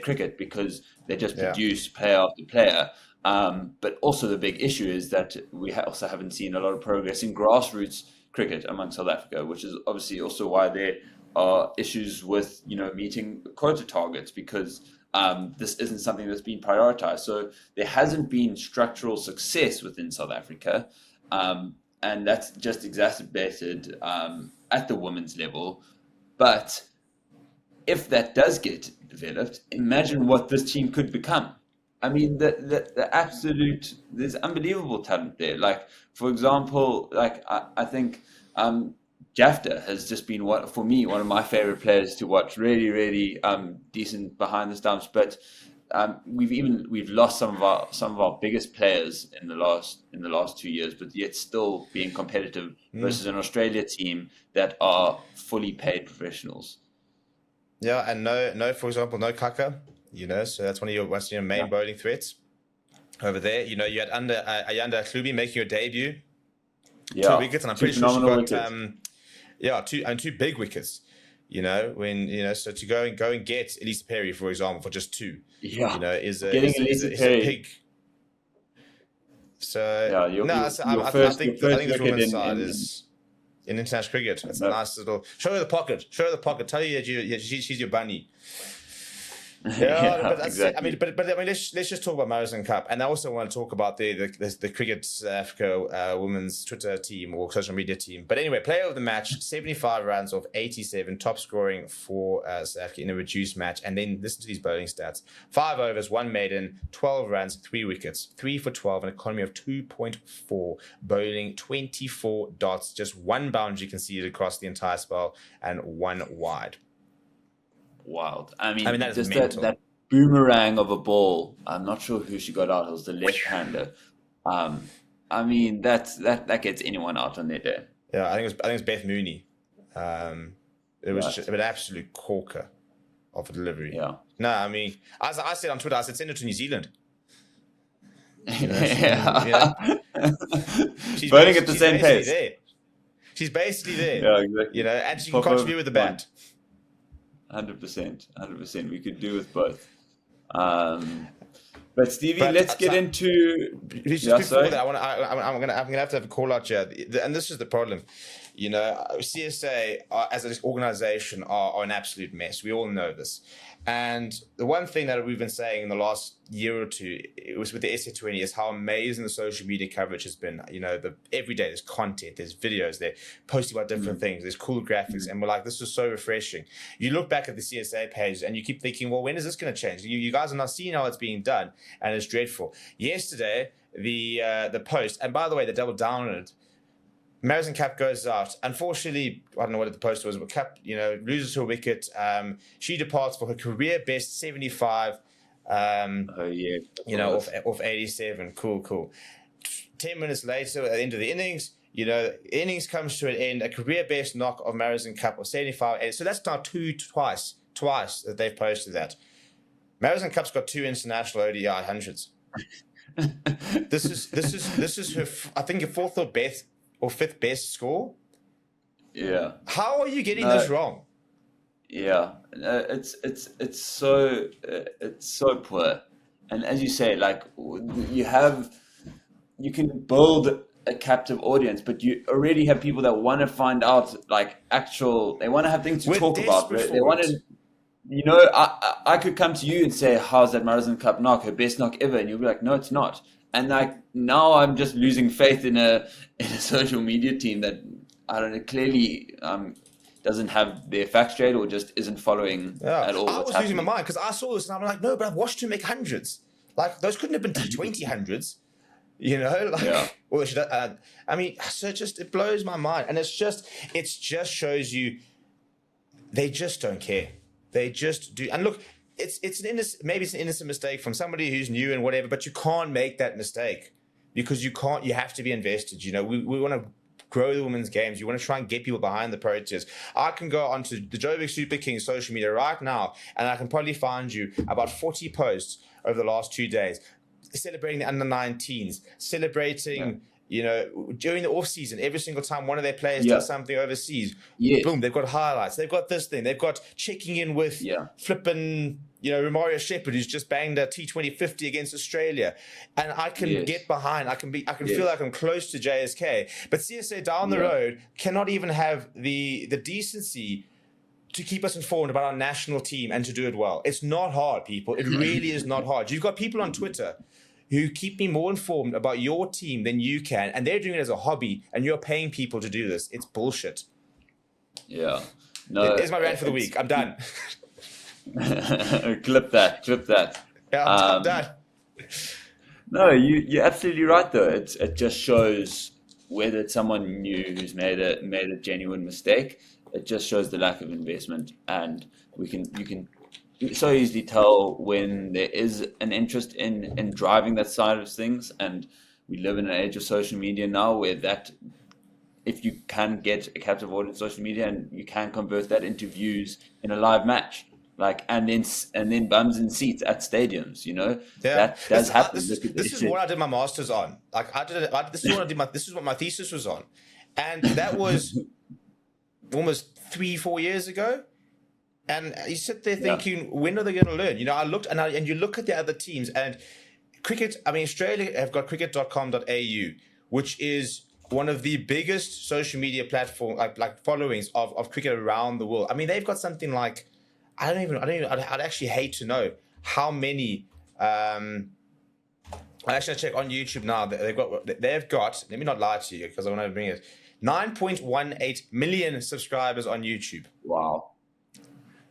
cricket because they just produce player after player. But also the big issue is that we also haven't seen a lot of progress in grassroots cricket among South Africa, which is obviously also why there are issues with meeting quota targets, because this isn't something that's been prioritized. So there hasn't been structural success within South Africa, and that's just exacerbated at the women's level. But if that does get developed, imagine what this team could become. I mean, the absolute, there's unbelievable talent there. Like, for example, I think Jafta has just been one of my favorite players to watch. Really, really decent behind the stumps. But we've lost some of our biggest players in the last 2 years, but yet still being competitive versus an Australia team that are fully paid professionals. Yeah, and no, for example, no Kaka. So that's one of your main bowling threats over there. You had Ayanda Klubi making your debut. 2 wickets, and I'm pretty sure she got 2 big wickets. So to go and get Elisa Perry, for example, for just 2, is a pig. So I think this women's side is in international cricket. It's a nice little show her the pocket. Tell you that she's your bunny. But exactly. But let's just talk about Marizon Cup, and I also want to talk about the Cricket South Africa women's Twitter team or social media team. But anyway, player of the match, 75 runs off 87, top scoring for South Africa in a reduced match. And then listen to these bowling stats: 5 overs, 1 maiden, 12 runs, 3 wickets, 3 for 12, an economy of 2.4, bowling 24 dots, just 1 boundary conceded across the entire spell, and 1 wide. Wild. I mean that is just mental. that boomerang of a ball. I'm not sure who she got out. It was the left-hander. I mean that gets anyone out on their day. Yeah, I think it was Beth Mooney. It was just an absolute corker of a delivery. Yeah. No, I mean, as I said on Twitter, I said send it to New Zealand. She's bowling at the same pace. There. She's basically there. Yeah, exactly. And she can contribute with the bat. 100%. We could do with both. But Stevie, let's get into. Before that, I'm gonna have to have a call out here, and this is the problem. CSA as an organization are an absolute mess. We all know this. And the one thing that we've been saying in the last year or two, it was with the SA20, is how amazing the social media coverage has been. Every day there's content, there's videos, they're posting about different things, there's cool graphics, and we're like, this is so refreshing. You look back at the CSA page and you keep thinking, well, when is this going to change? You guys are not seeing how it's being done, and it's dreadful. Yesterday, the post, and by the way, they doubled down on it, Marizon Cup goes out. Unfortunately, I don't know what the post was, but Cup, loses to a wicket. She departs for her career best 75. Oh yeah. Off 87. Cool. 10 minutes later, at the end of the innings, innings comes to an end. A career best knock of Marizon Cup of 75. So that's now twice that they've posted that. Marizon Cup's got 2 international ODI hundreds. This is her, I think, her 4th or 5th best score. Yeah. How are you getting this wrong? Yeah, it's so poor, and as you say, like you can build a captive audience, but you already have people that want to find out, like they want to have things to talk about. They want to. I could come to you and say, how's that Marizon Cup knock, her best knock ever? And you'll be like, no, it's not. And like, now I'm just losing faith in a social media team that, I don't know, clearly doesn't have their facts straight or just isn't following at all. I was losing my mind because I saw this and I'm like, no, but I've watched her make hundreds. Like, those couldn't have been T20 hundreds. Or so it blows my mind. And it just shows you they just don't care. They just do. And look, maybe it's an innocent mistake from somebody who's new and whatever, but you can't make that mistake because you have to be invested. We want to grow the women's games. You want to try and get people behind the Proteas. I can go onto the Joburg Super Kings social media right now, and I can probably find you about 40 posts over the last 2 days celebrating the under-19s, celebrating, during the off-season, every single time one of their players does something overseas, boom, they've got highlights. They've got this thing. They've got checking in with flipping, Romario Shepherd, who's just banged a T20 50 against Australia. And I can get behind. I can feel like I'm close to JSK. But CSA down the road cannot even have the decency to keep us informed about our national team and to do it well. It's not hard, people. It really is not hard. You've got people on Twitter who keep me more informed about your team than you can, and they're doing it as a hobby, and you're paying people to do this. It's bullshit. Yeah. No. There's my rant for the week. I'm done. Clip that. Yeah, I'm done. No, you're absolutely right, though. It just shows whether it's someone new who's made a genuine mistake. It just shows the lack of investment, and you can so easily tell when there is an interest in driving that side of things. And we live in an age of social media now where that, if you can get a captive audience on social media and you can convert that into views in a live match, and then bums in seats at stadiums, that does happen. This is what I did my master's on. This is what my thesis was on, and that was almost 3-4 years ago. And you sit there thinking, when are they going to learn? I looked and you look at the other teams and cricket. I mean, Australia have got cricket.com.au, which is one of the biggest social media platform like followings of cricket around the world. I mean, they've got something like I'd actually hate to know how many. I actually check on YouTube now. They've got. Let me not lie to you because I want to bring it. 9.18 million subscribers on YouTube. Wow.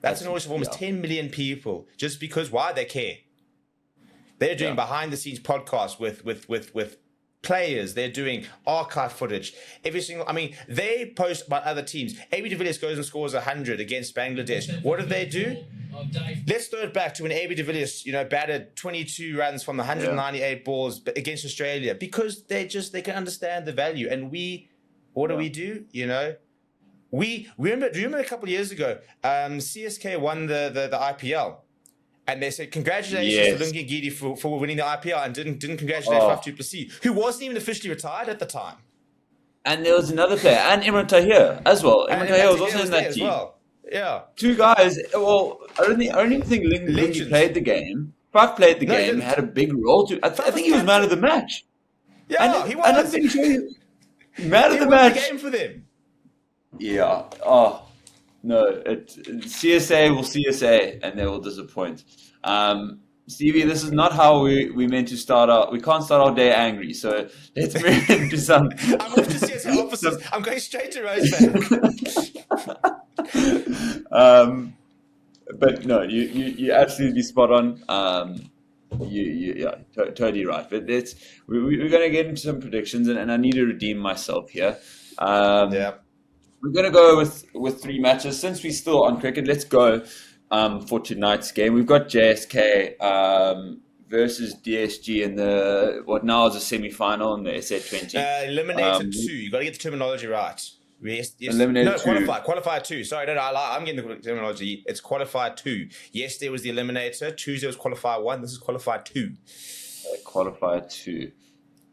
That's an audience of almost 10 million people. Just because why? They care. They're doing behind the scenes podcasts with players. They're doing archive footage. They post about other teams. AB de Villiers goes and scores 100 against Bangladesh. What did they do? Let's throw it back to when AB de Villiers, batted 22 runs from the 198 balls against Australia, because they can understand the value. And what do we do? We remember. Do you remember a couple of years ago? CSK won the IPL, and they said congratulations to Lungi Gidi for winning the IPL, and didn't congratulate Faf du Plessis, who wasn't even officially retired at the time. And there was another player, and Imran Tahir as well. Imran Tahir was also in that team. Well. Yeah, 2 guys. Well, I don't even think Lungi played the game. Faf played the game, had a big role to. I think he was man of the match. Yeah, he was. And I'm pretty sure man of the match. The game for them. Yeah. Oh, no. CSA will CSA, and they will disappoint. Stevie, this is not how we meant to start out. We can't start our day angry, so let's move into some. I'm off to CSA officers. I'm going straight to Rosebank. But no, you absolutely spot on. Totally right. But we're going to get into some predictions, and I need to redeem myself here. Yeah. We're going to go with 3 matches. Since we're still on cricket, let's go for tonight's game. We've got JSK versus DSG in what now is a semi-final in the SA20. Eliminator 2. You got to get the terminology right. Yes. Eliminator no, 2. Qualifier 2. Sorry, no, I'm getting the terminology. It's qualifier 2. Yesterday was the eliminator. Tuesday was qualifier 1. This is qualifier 2. Qualifier 2.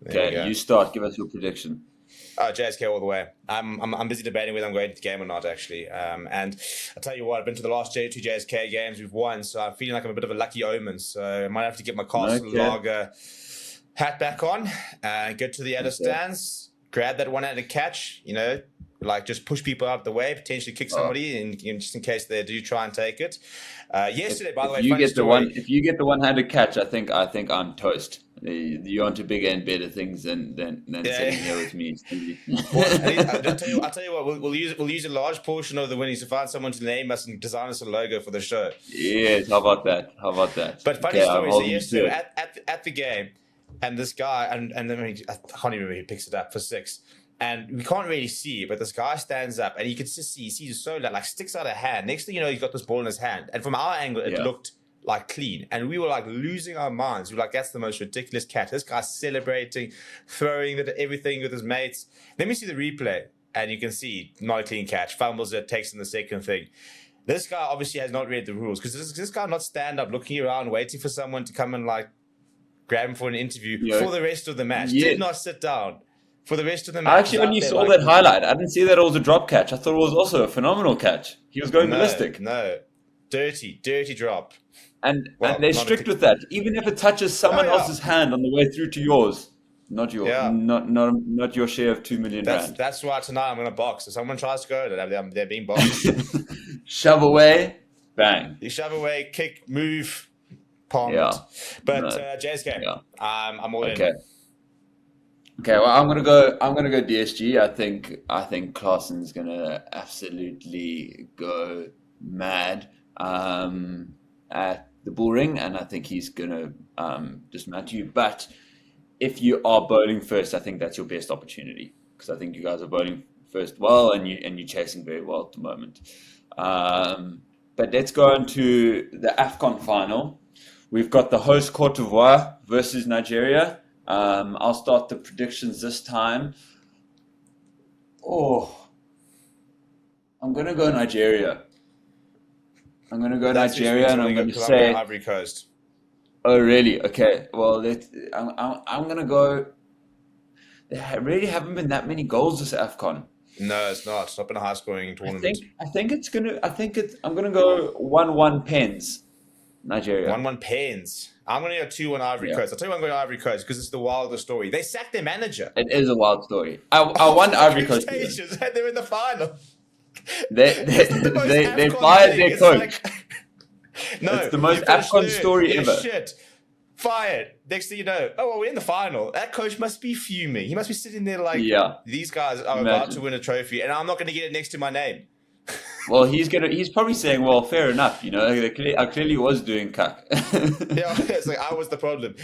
Okay, you start. Give us your prediction. JSK all the way. I'm busy debating whether I'm going to the game or not, actually. And I'll tell you what, I've been to the last 2 JSK games. We've won, so I'm feeling like I'm a bit of a lucky omen. So I might have to get my Castle Lager hat back on, go to the other stands, grab that one-handed catch, like just push people out of the way, potentially kick somebody, and just in case they do try and take it. Yesterday, by the way, if you get the one-handed catch, I think I'm toast. You're onto bigger and better things than sitting here with me. I'll tell you what, we'll use a large portion of the winnings to find someone to name us and design us a logo for the show. Yes, how about that? But funny story, so yesterday at the game, and this guy, and I can't even remember who picks it up for 6. And we can't really see, but this guy stands up, and you can just see, so like sticks out a hand. Next thing you know, he's got this ball in his hand, and from our angle, it looked like clean, and we were like losing our minds. We were like, that's the most ridiculous catch. This guy's celebrating, throwing everything with his mates. Then we see the replay, and you can see not a clean catch. Fumbles it, takes in the second thing. This guy obviously has not read the rules, because this guy not stand up, looking around, waiting for someone to come and like grab him for an interview for the rest of the match. Did not sit down for the rest of the match. I actually only saw that highlight. I didn't see that it was a drop catch. I thought it was also a phenomenal catch. He was going ballistic. No, dirty drop. And they're strict with that. Even if it touches someone else's hand on the way through to yours, not your share of 2 million rand. That's why tonight I'm going to box. If someone tries to go, they're being boxed. Shove away, bang. You shove away, kick, move, palm it. But JSK, I'm all in. Okay, well, I'm gonna go DSG. I think Claessen's gonna absolutely go mad at the bull ring, and I think he's gonna dismantle you. But if you are bowling first, I think that's your best opportunity, because I think you guys are bowling first well, and you're chasing very well at the moment. But let's go into the AFCON final. We've got the host Cote d'Ivoire versus Nigeria. I'll start the predictions this time. I'm going to go Nigeria. And I'm going to say Ivory Coast. Oh, really? Okay. Well, I'm going to go. There really haven't been that many goals this AFCON. No, it's not. It's not been a high-scoring tournament. I'm going to go 1-1 pens. Nigeria. 1-1 pens. I'm going to go 2-1 Ivory Coast. I'll tell you why I'm going to Ivory Coast, because it's the wilder story. They sacked their manager. It is a wild story. I want Ivory Coast. They're in the final. They fired their coach. It's the most AFCON story ever. Shit. Fired. Next thing you know, we're in the final. That coach must be fuming. He must be sitting there like, these guys are about to win a trophy, and I'm not going to get it next to my name. Well, he's probably saying, well, fair enough, I clearly was doing cuck. It's like I was the problem.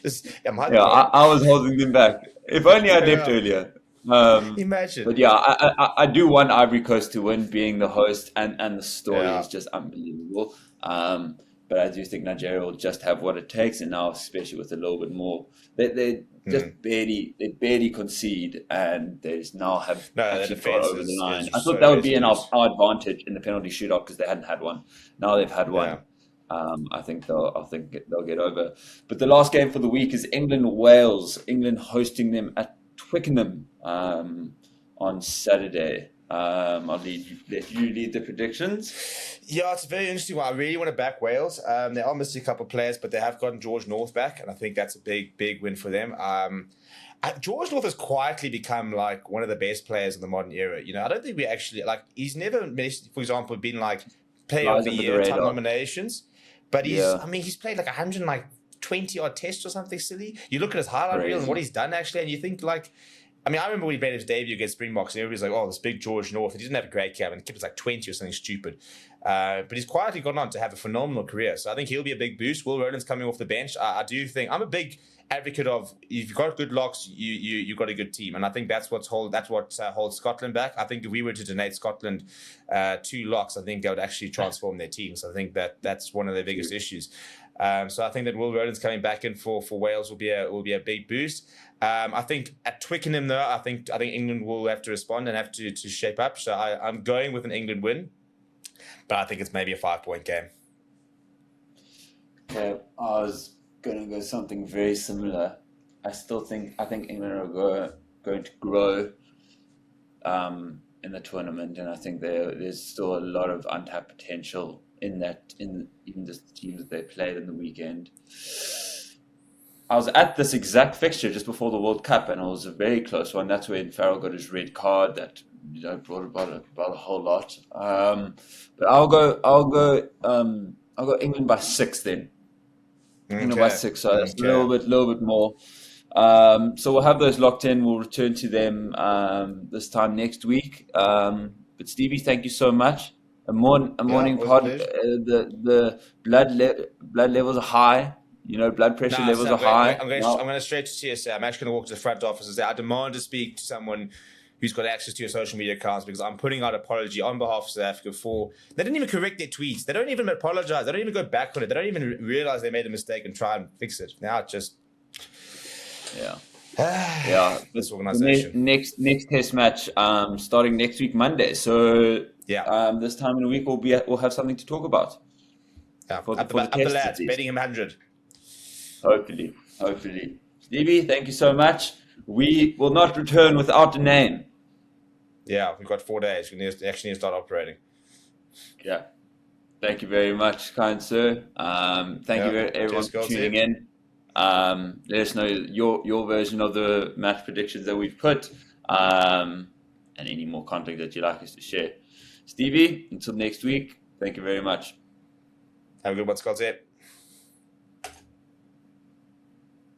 I was holding them back. If only I left earlier. Imagine. But I do want Ivory Coast to win, being the host, and the story is just unbelievable. But I do think Nigeria will just have what it takes, and now especially with a little bit more, they just barely concede, and they just now have actually got over the line. I thought that would be our advantage in the penalty shootout, because they hadn't had one. Now they've had one. I think they'll get over. But the last game for the week is England-Wales. England hosting them at Twickenham on Saturday. I'll let you lead the predictions. Yeah, it's a very interesting one. I really want to back Wales. They are missing a couple of players, but they have gotten George North back, and I think that's a big win for them. George North has quietly become like one of the best players in the modern era. I don't think we actually he's never, for example, been like player of the year type nominations, but he's played like 120 odd tests or something silly. You look at his highlight reel and what he's done actually, and you think I remember when he made his debut against Springboks, and everybody's like, this big George North. He didn't have a great camp, and he kept us like 20 or something stupid. But he's quietly gone on to have a phenomenal career. So I think he'll be a big boost. Will Rowland's coming off the bench. I do think I'm a big advocate of if you've got good locks, you've got a good team, and I think that's what holds Scotland back. I think if we were to donate Scotland 2 locks, I think that would actually transform their team. So I think that's one of their biggest issues. So I think that Will Rowland's coming back in for Wales will be a big boost. I think at Twickenham though, I think England will have to respond and have to shape up. So I'm going with an England win, but I think it's maybe a 5-point game. Okay, I was going to go something very similar. I think England are going to grow in the tournament, and I think there's still a lot of untapped potential in even just the teams that they played in the weekend. I was at this exact fixture just before the World Cup, and it was a very close one. That's when Farrell got his red card. That brought about a whole lot. But I'll go England by 6 then. England by 6, so that's a little bit more. So we'll have those locked in. We'll return to them this time next week. But Stevie, thank you so much. A morning pod. The blood levels are high. Blood pressure levels are high. I'm going to straight to TSA. I'm actually going to walk to the front office and say, I demand to speak to someone who's got access to your social media accounts, because I'm putting out an apology on behalf of South Africa for... They didn't even correct their tweets. They don't even apologize. They don't even go back on it. They don't even realize they made a mistake and try and fix it. Now it just... Yeah. This organization. Next test match starting next week, Monday. So this time in a week we'll have something to talk about. For the lads, betting him 100. Hopefully. Stevie, thank you so much. We will not return without a name. Yeah, we've got 4 days. We actually need to start operating. Yeah. Thank you very much, kind sir. Thank you everyone for tuning in. Let us know your version of the match predictions that we've put, and any more content that you'd like us to share. Stevie, until next week, thank you very much. Have a good one, Scott.